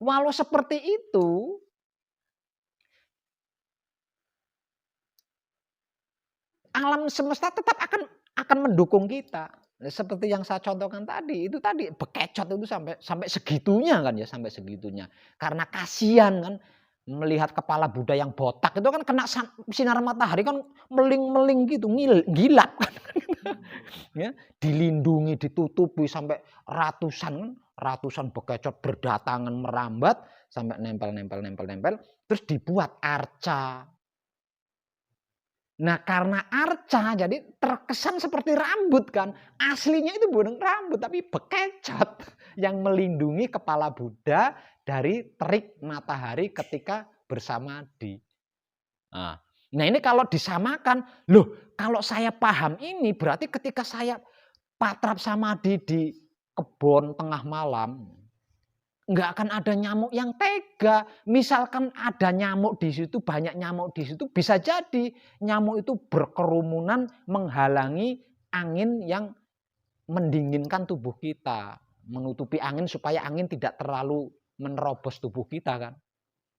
Walau seperti itu, alam semesta tetap akan mendukung kita. Seperti yang saya contohkan tadi, itu tadi bekecot itu sampai segitunya kan ya, sampai segitunya. Karena kasihan kan melihat kepala Buddha yang botak itu kan kena sinar matahari kan meling-meling gitu, gilap kan. Ya, dilindungi, ditutupi sampai ratusan bekecot berdatangan merambat sampai nempel terus dibuat arca. Nah, karena arca jadi terkesan seperti rambut kan. Aslinya itu bukan rambut tapi bekecot yang melindungi kepala Buddha dari terik matahari ketika bersamadhi. Nah, ini kalau disamakan, loh kalau saya paham ini berarti ketika saya patrap samadhi di kebun tengah malam, nggak akan ada nyamuk yang tega. Misalkan ada nyamuk di situ, banyak nyamuk di situ, bisa jadi nyamuk itu berkerumunan menghalangi angin yang mendinginkan tubuh kita, menutupi angin supaya angin tidak terlalu menerobos tubuh kita kan.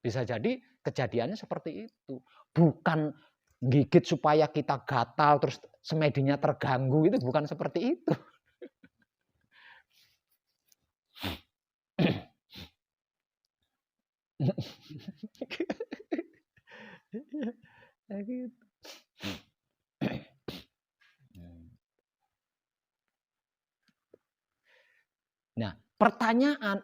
Bisa jadi kejadiannya seperti itu. Bukan gigit supaya kita gatal terus semedinya terganggu, itu bukan seperti itu. Nah, Pertanyaan,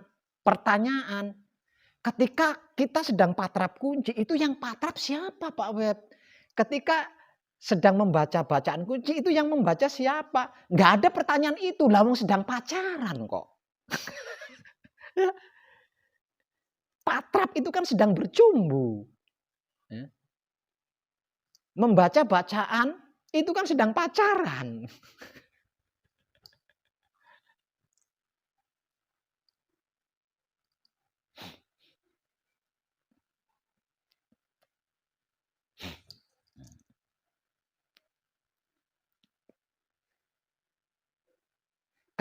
ketika kita sedang patrap kunci, itu yang patrap siapa Pak Web? Ketika sedang membaca bacaan kunci, itu yang membaca siapa? Nggak ada pertanyaan itu, lawang sedang pacaran kok. Patrap itu kan sedang bercumbu. Membaca bacaan itu kan sedang pacaran.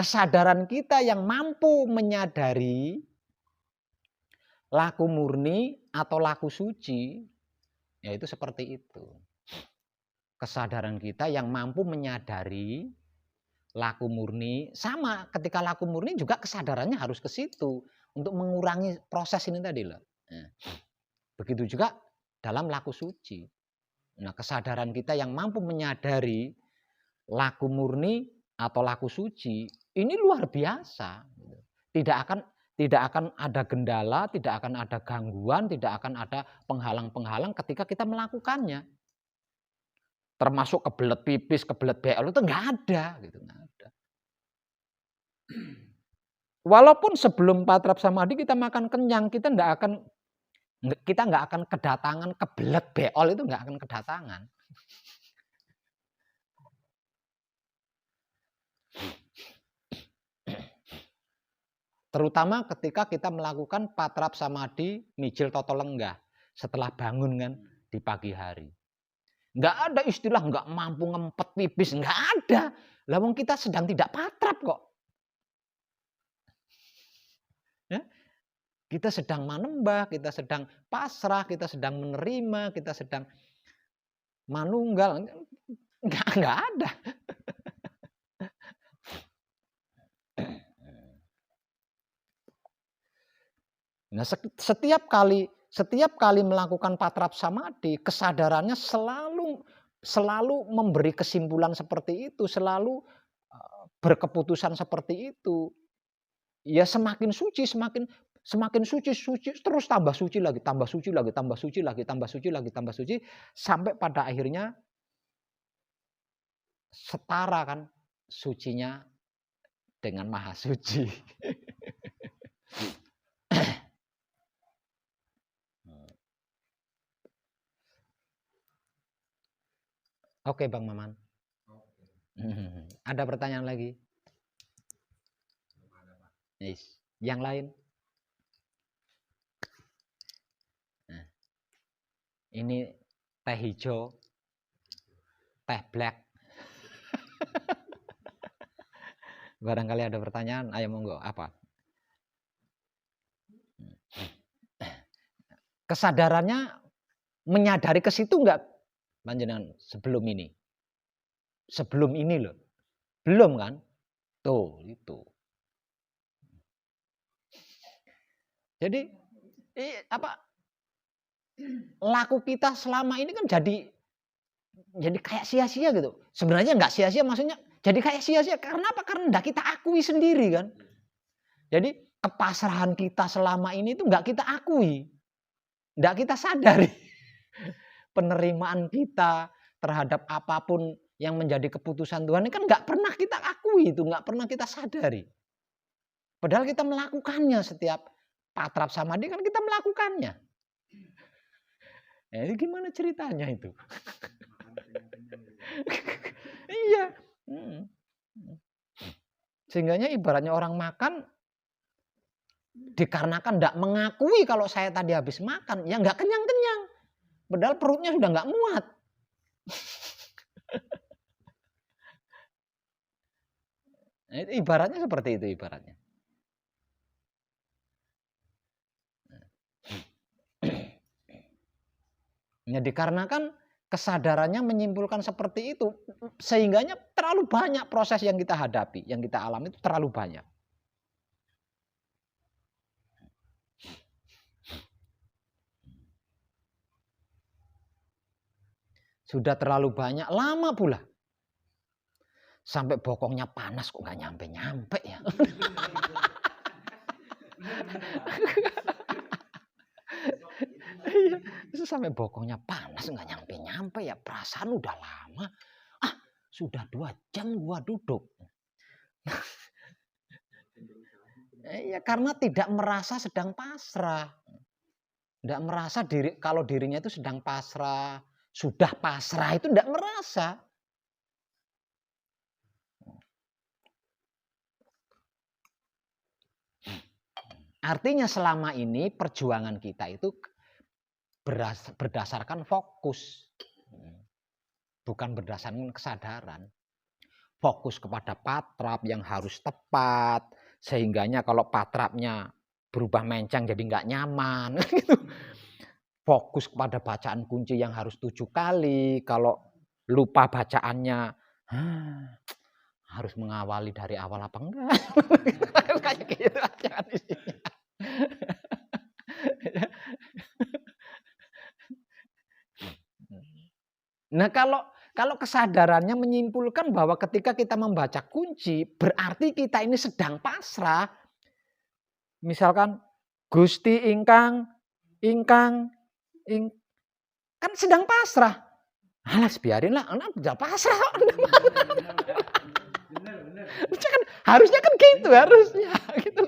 Kesadaran kita yang mampu menyadari laku murni atau laku suci, yaitu seperti itu. Kesadaran kita yang mampu menyadari laku murni, sama ketika laku murni juga kesadarannya harus ke situ untuk mengurangi proses ini tadi loh. Begitu juga dalam laku suci. Nah, kesadaran kita yang mampu menyadari laku murni atau laku suci ini luar biasa. Tidak akan ada gendala, tidak akan ada gangguan, tidak akan ada penghalang-penghalang ketika kita melakukannya. Termasuk kebelet pipis, kebelet beol itu nggak ada, gitu, nggak ada. Walaupun sebelum patrap samadhi kita makan kenyang, kita nggak akan kedatangan kebelet beol, itu nggak akan kedatangan. Terutama ketika kita melakukan patrap samadhi mijil toto lenggah setelah bangun kan di pagi hari. Nggak ada istilah nggak mampu ngempet pipis, nggak ada. Lah wong kita sedang tidak patrap kok. Ya? Kita sedang manembah, kita sedang pasrah, kita sedang menerima, kita sedang manunggal. Nggak ada. Nah, setiap kali melakukan patrap samadhi, kesadarannya selalu memberi kesimpulan seperti itu, selalu berkeputusan seperti itu. Ya semakin suci, semakin suci, terus tambah suci lagi, tambah suci lagi, tambah suci lagi, tambah suci lagi, tambah suci, sampai pada akhirnya setara kan sucinya dengan maha suci. Oke Bang Maman. Ada pertanyaan lagi? Yes. Yang lain? Nah, ini teh hijau, teh black. Barangkali ada pertanyaan, ayo monggo. Apa? Kesadarannya menyadari ke situ enggak panjenengan sebelum ini? Sebelum ini loh. Belum kan? Tuh, itu. Jadi laku kita selama ini kan jadi kayak sia-sia gitu. Sebenarnya enggak sia-sia, maksudnya jadi kayak sia-sia karena apa? Karena enggak kita akui sendiri kan. Jadi kepasrahan kita selama ini itu enggak kita akui. Enggak kita sadari. Penerimaan kita terhadap apapun yang menjadi keputusan Tuhan ini kan enggak pernah kita akui itu, enggak pernah kita sadari. Padahal kita melakukannya setiap patrap samadhi kan kita melakukannya. Ini gimana ceritanya itu? Iya. Sehingganya ibaratnya orang makan dikarenakan enggak mengakui kalau saya tadi habis makan, ya enggak kenyang-kenyang. Padahal perutnya sudah enggak muat. Ibaratnya seperti itu ibaratnya. Ya dikarenakan kesadarannya menyimpulkan seperti itu, sehingganya terlalu banyak proses yang kita hadapi, yang kita alami itu terlalu banyak. Sudah terlalu banyak, lama pula. Sampai bokongnya panas kok nggak nyampe-nyampe ya. sampai bokongnya panas, nggak nyampe-nyampe ya. Perasaan udah lama. Sudah 2 jam gua duduk. Ya karena tidak merasa sedang pasrah. Tidak merasa kalau dirinya itu sedang pasrah. Sudah pasrah itu tidak merasa. Artinya selama ini perjuangan kita itu berdasarkan fokus. Bukan berdasarkan kesadaran. Fokus kepada patrap yang harus tepat. Sehingganya kalau patrapnya berubah menceng jadi nggak nyaman. Fokus kepada bacaan kunci yang harus 7 kali. Kalau lupa bacaannya, harus mengawali dari awal apa enggak? Kayak gitu aja isinya. Nah kalau kesadarannya menyimpulkan bahwa ketika kita membaca kunci berarti kita ini sedang pasrah. Misalkan Gusti ingkang kan sedang pasrah. Alas biarinlah, anak udah pasrah. Harusnya kan gitu harusnya gitu.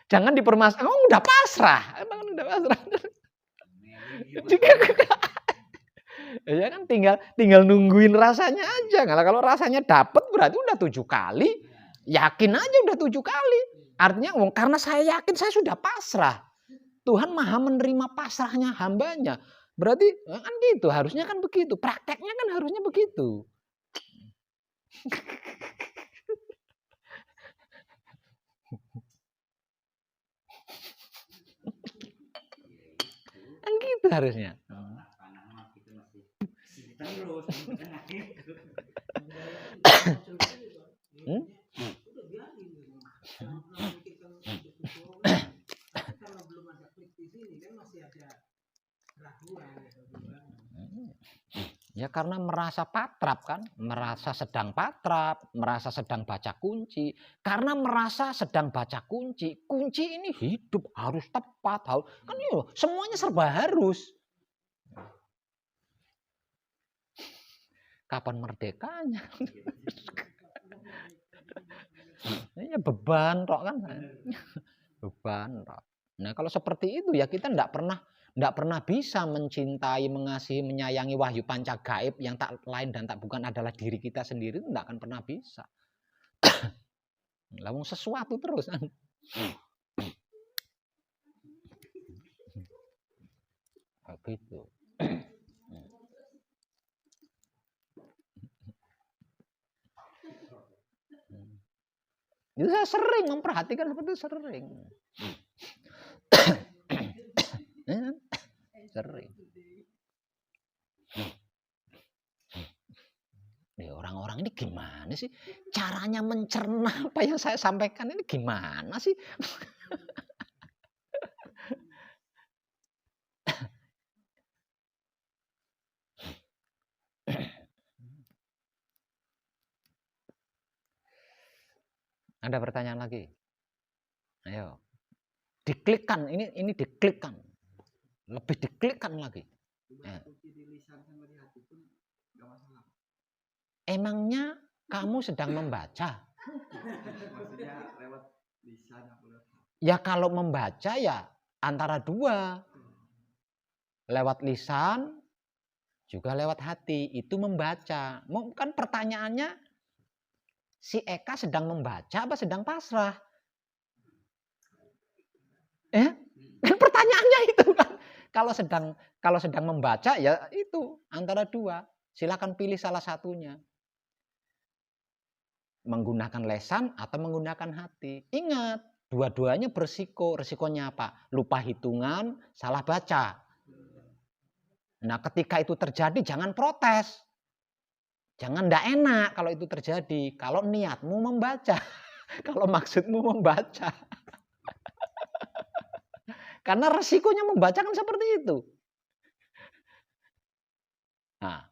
Jangan dipermasalahkan, udah pasrah. Emang udah pasrah. Ya kan tinggal nungguin rasanya aja. Kalau rasanya dapet berarti udah 7 kali. Yakin aja udah 7 kali. Artinya karena saya yakin saya sudah pasrah. Tuhan maha menerima pasrahnya hambanya. Berarti kan gitu. Harusnya kan begitu. Prakteknya kan harusnya begitu. Kan gitu harusnya. Ya karena merasa patrap kan, merasa sedang patrap, merasa sedang baca kunci. Karena merasa sedang baca kunci, kunci ini hidup harus tepat, kan yuk, semuanya serba harus. Kapan merdekanya? Ya beban tok kan. Beban tok. Nah, kalau seperti itu ya kita enggak pernah bisa mencintai, mengasihi, menyayangi wahyu panca gaib yang tak lain dan tak bukan adalah diri kita sendiri, itu enggak akan pernah bisa. Lawung sesuatu terus. Begitu. Itu saya sering memperhatikan seperti itu, sering. Sering. Ya, orang-orang ini gimana sih? Caranya mencerna apa yang saya sampaikan ini gimana sih? Ada pertanyaan lagi? Ayo. Diklikkan, ini diklikkan. Lebih diklikkan lagi. Ya. Emangnya kamu sedang membaca? Ya kalau membaca ya antara dua. Lewat lisan, juga lewat hati. Itu membaca. Kan pertanyaannya, si Eka sedang membaca apa sedang pasrah? Kan pertanyaannya itu kan. Kalau sedang membaca ya itu antara dua. Silakan pilih salah satunya. Menggunakan lesan atau menggunakan hati. Ingat, dua-duanya berisiko. Risikonya apa? Lupa hitungan, salah baca. Nah, ketika itu terjadi jangan protes. Jangan enggak enak kalau itu terjadi. Kalau niatmu membaca. Kalau maksudmu membaca. Karena resikonya membaca kan seperti itu. Nah.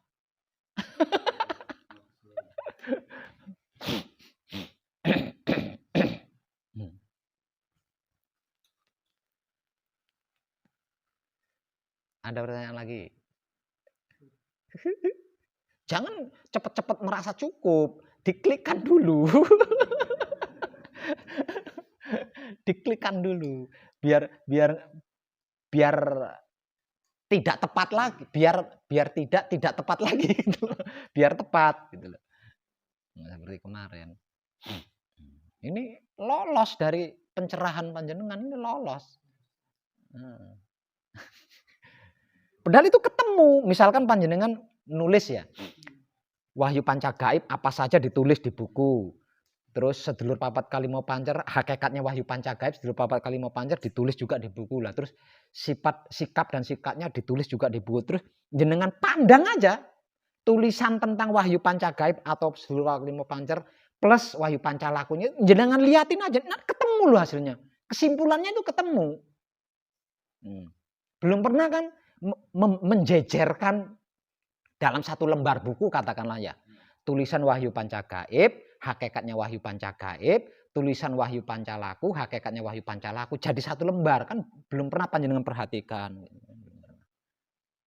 Ada pertanyaan lagi? Jangan cepat-cepat merasa cukup, diklikkan dulu. Diklikkan dulu biar biar biar tidak tepat lagi, biar tidak tepat lagi gitu loh. Biar tepat gitu loh. Nah, seperti kemarin. Ini lolos dari pencerahan panjenengan, ini lolos. Padahal itu ketemu, misalkan panjenengan nulis ya. Wahyu Pancagaib apa saja ditulis di buku. Terus sedulur papat Kalimo Pancer, hakikatnya Wahyu Pancagaib sedulur papat Kalimo Pancer ditulis juga di buku lah. Terus sikap dan sikapnya ditulis juga di buku. Terus jenengan pandang aja tulisan tentang Wahyu Pancagaib atau sedulur papat Kalimo Pancer plus Wahyu Pancalakunya, jenengan liatin aja, nah ketemu loh hasilnya. Kesimpulannya itu ketemu. Belum pernah kan menjejerkan dalam satu lembar buku katakanlah ya. Tulisan Wahyu Pancagaib, hakikatnya Wahyu Pancagaib, tulisan Wahyu Pancalaku, hakikatnya Wahyu Pancalaku. Jadi satu lembar kan belum pernah panjenengan perhatikan.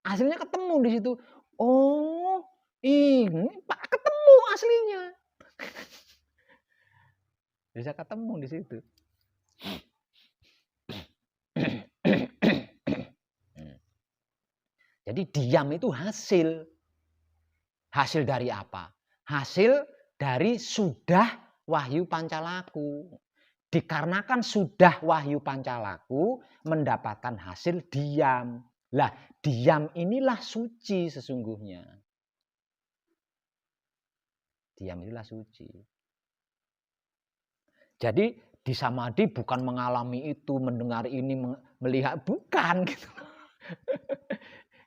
Hasilnya ketemu di situ. Oh, ini Pak ketemu aslinya. Bisa ketemu di situ. Jadi diam itu hasil. Hasil dari apa? Hasil dari sudah Wahyu Pancalaku. Dikarenakan sudah Wahyu Pancalaku mendapatkan hasil diam. Lah, diam inilah suci sesungguhnya. Diam inilah suci. Jadi di samadhi bukan mengalami itu, mendengar ini, melihat, bukan gitu.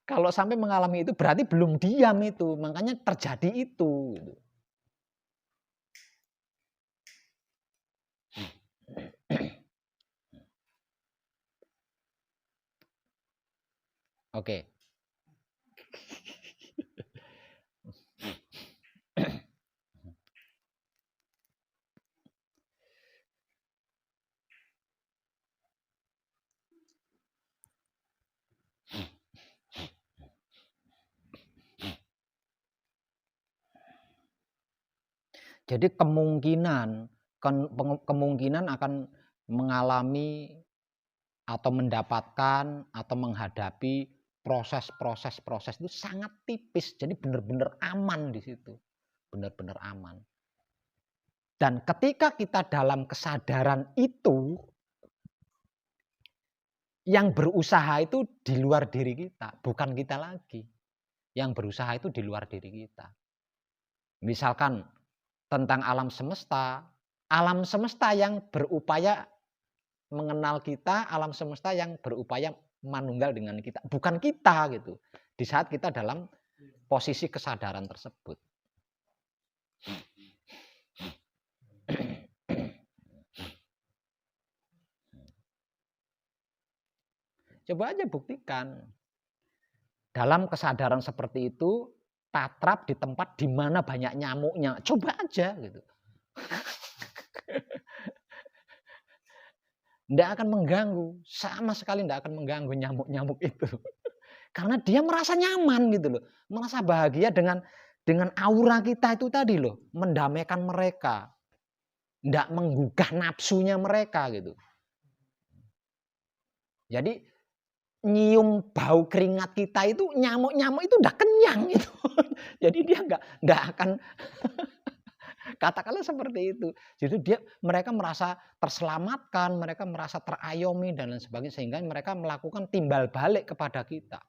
Kalau sampai mengalami itu berarti belum diam itu, makanya terjadi itu. Oke. Jadi kemungkinan akan mengalami atau mendapatkan atau menghadapi proses itu sangat tipis. Jadi benar-benar aman di situ. Benar-benar aman. Dan ketika kita dalam kesadaran itu, yang berusaha itu di luar diri kita, bukan kita lagi. Yang berusaha itu di luar diri kita. Misalkan tentang alam semesta yang berupaya mengenal kita, alam semesta yang berupaya manunggal dengan kita, bukan kita gitu. Di saat kita dalam posisi kesadaran tersebut. Coba aja buktikan. Dalam kesadaran seperti itu, patrap di tempat di mana banyak nyamuknya. Coba aja gitu. Tidak akan mengganggu, sama sekali tidak akan mengganggu nyamuk-nyamuk itu. Karena dia merasa nyaman gitu loh. Merasa bahagia dengan aura kita itu tadi loh. Mendamaikan mereka. Tidak menggugah nafsunya mereka gitu. Jadi nyium bau keringat kita itu nyamuk-nyamuk itu udah kenyang itu. Jadi dia nggak akan katakanlah seperti itu. Jadi mereka merasa terselamatkan, mereka merasa terayomi dan lain sebagainya sehingga mereka melakukan timbal balik kepada kita.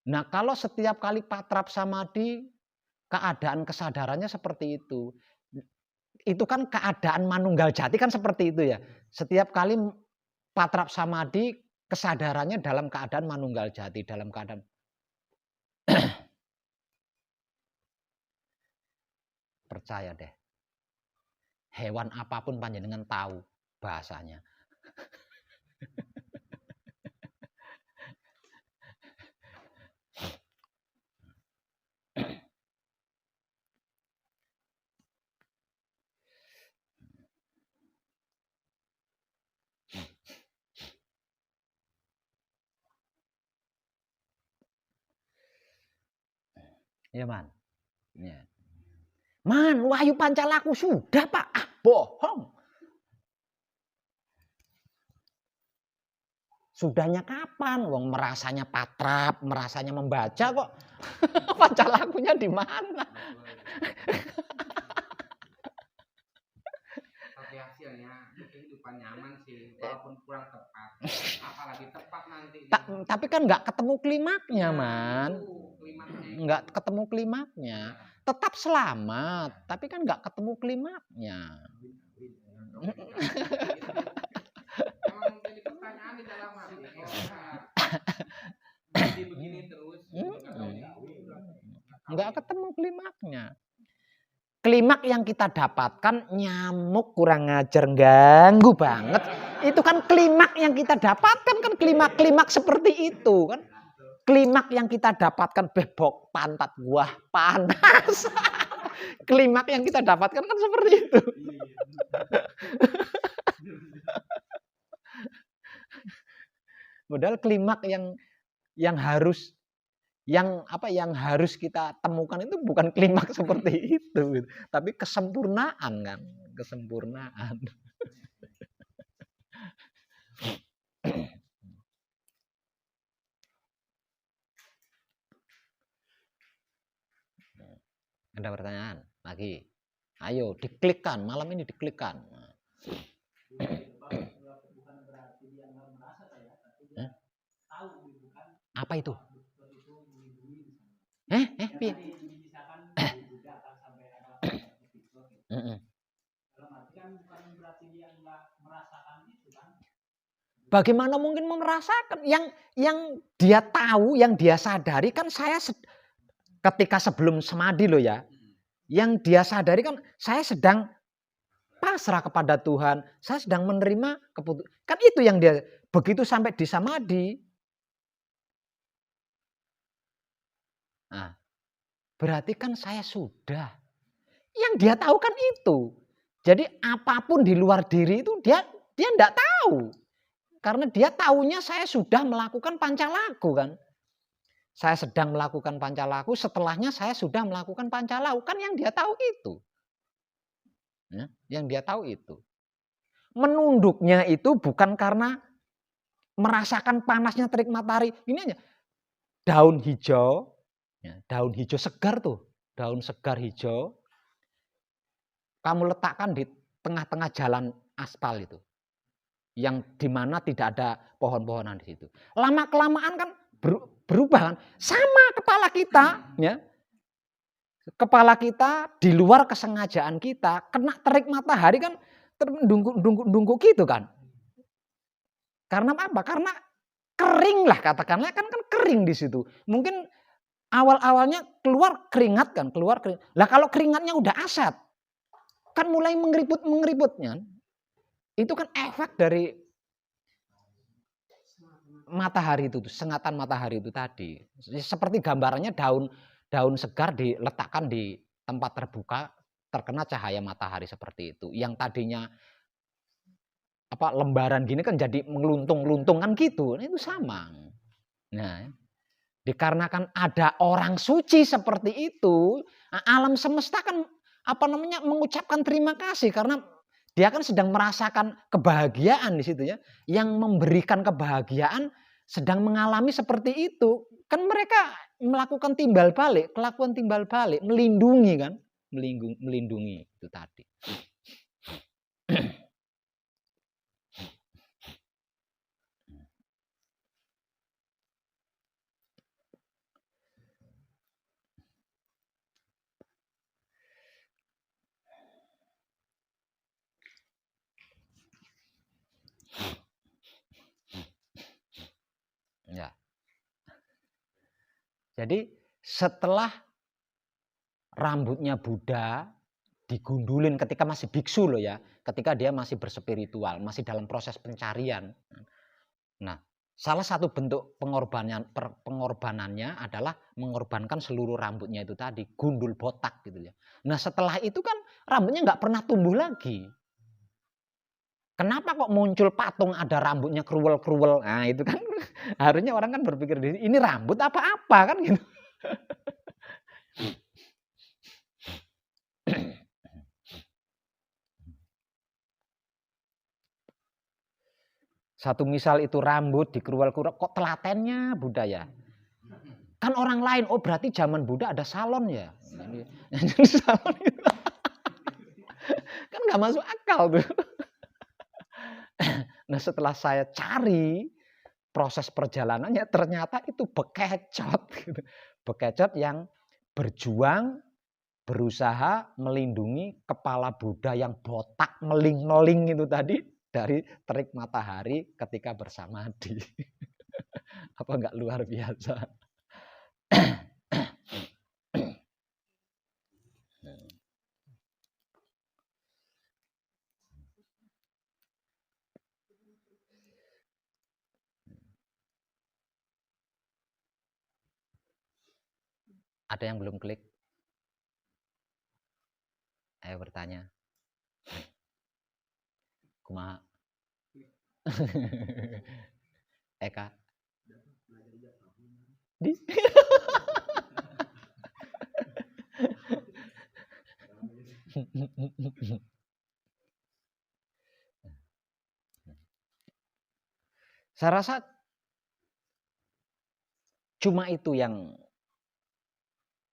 Nah, kalau setiap kali patrap samadhi keadaan kesadarannya seperti itu. Itu kan keadaan manunggal jati kan seperti itu ya. Setiap kali patrap samadhi kesadarannya dalam keadaan manunggal jati, dalam keadaan percaya deh. Hewan apapun panjenengan tahu bahasanya. Ya, Man. Ya. Man, Wahyu Pancalaku sudah, Pak. Ah, bohong. Sudahnya kapan? Wong merasanya patrap, merasanya membaca kok. Pancalakunya di mana? Tapi hasilnya kehidupan nyaman sih, walaupun kurang tepat. Apalagi tepat nanti. Tapi kan nggak ketemu klimaknya, Man. Klimaknya. Nggak ketemu klimaknya. Tetap selamat, tapi kan nggak ketemu klimaknya. Emang jadi pertanyaan di dalam hati. Jadi begini terus. Nggak ketemu klimaknya. Klimak yang kita dapatkan nyamuk kurang ngajar, ganggu banget. Itu kan klimak yang kita dapatkan kan klimak seperti itu kan. Klimak yang kita dapatkan bebok pantat gua panas. Klimak yang kita dapatkan kan seperti itu. Padahal klimak yang harus kita temukan itu bukan klimaks seperti itu, gitu. Tapi kesempurnaan kan, kesempurnaan. Ada pertanyaan lagi? Ayo diklikkan, malam ini diklikkan. Apa itu? Bagaimana mungkin merasakan? Yang dia tahu, yang dia sadari kan saya ketika sebelum samadhi loh ya. Yang dia sadari kan saya sedang pasrah kepada Tuhan. Saya sedang menerima keputusan. Kan itu yang dia begitu sampai di samadhi. Nah, berarti kan saya sudah. Yang dia tahu kan itu. Jadi apapun di luar diri itu dia enggak tahu. Karena dia taunya saya sudah melakukan pancalaku kan. Saya sedang melakukan pancalaku, setelahnya saya sudah melakukan pancalaku. Kan yang dia tahu itu. Ya, yang dia tahu itu. Menunduknya itu bukan karena merasakan panasnya terik matahari. Ini aja. Daun hijau. Ya, daun hijau segar tuh. Daun segar hijau. Kamu letakkan di tengah-tengah jalan aspal itu. Yang dimana tidak ada pohon-pohonan di situ. Lama-kelamaan kan berubah kan. Sama kepala kita. Ya. Kepala kita di luar kesengajaan kita. Kena terik matahari kan dungkuk gitu kan. Karena apa? Karena kering lah katakanlah. Kan kering di situ. Mungkin awal-awalnya keluar keringat kan. Lah kalau keringatnya udah asat. Kan mulai mengeriputnya. Itu kan efek dari matahari itu, sengatan matahari itu tadi. Seperti gambarannya daun segar diletakkan di tempat terbuka, terkena cahaya matahari seperti itu. Yang tadinya lembaran gini kan jadi meluntung-luntung kan gitu. Itu sama. Nah, dikarenakan ada orang suci seperti itu, alam semesta kan mengucapkan terima kasih karena dia kan sedang merasakan kebahagiaan di situ ya. Yang memberikan kebahagiaan sedang mengalami seperti itu. Kan mereka melakukan timbal balik, kelakuan timbal balik, melindungi kan, melindungi itu tadi. Ya. Jadi setelah rambutnya Buddha digundulin ketika masih biksu loh ya, ketika dia masih berspiritual, masih dalam proses pencarian. Nah, salah satu bentuk pengorbanannya adalah mengorbankan seluruh rambutnya itu tadi, gundul botak gitu ya. Nah, setelah itu kan rambutnya nggak pernah tumbuh lagi. Kenapa kok muncul patung ada rambutnya kruwel-kruwel? Nah, itu kan harusnya orang kan berpikir ini rambut apa-apa kan gitu. Satu misal itu rambut dikerual-kerual, kok telatennya budaya. Kan orang lain, oh berarti zaman Buddha ada salon ya. Salon itu. Kan nggak masuk akal tuh. Nah setelah saya cari proses perjalanannya, ternyata itu bekecot. Gitu. Bekecot yang berjuang, berusaha melindungi kepala Buddha yang botak meling-meling itu tadi dari terik matahari ketika bersamadhi. Apa enggak luar biasa? Ada yang belum klik? Ayo bertanya. Kumaha? Eka. Di? Saya rasa cuma itu yang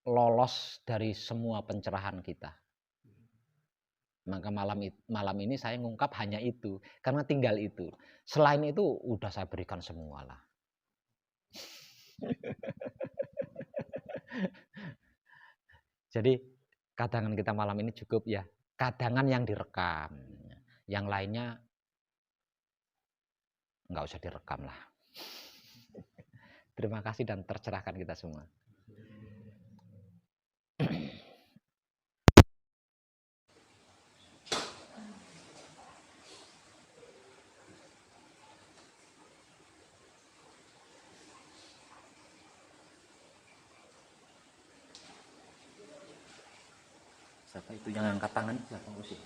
lolos dari semua pencerahan kita. Maka malam ini saya ngungkap hanya itu. Karena tinggal itu. Selain itu udah saya berikan semua lah. Jadi kadangan kita malam ini cukup ya. Kadangan yang direkam. Yang lainnya nggak usah direkam lah. Terima kasih dan tercerahkan kita semua. Siapa itu yang angkat tangan? Siapa sih?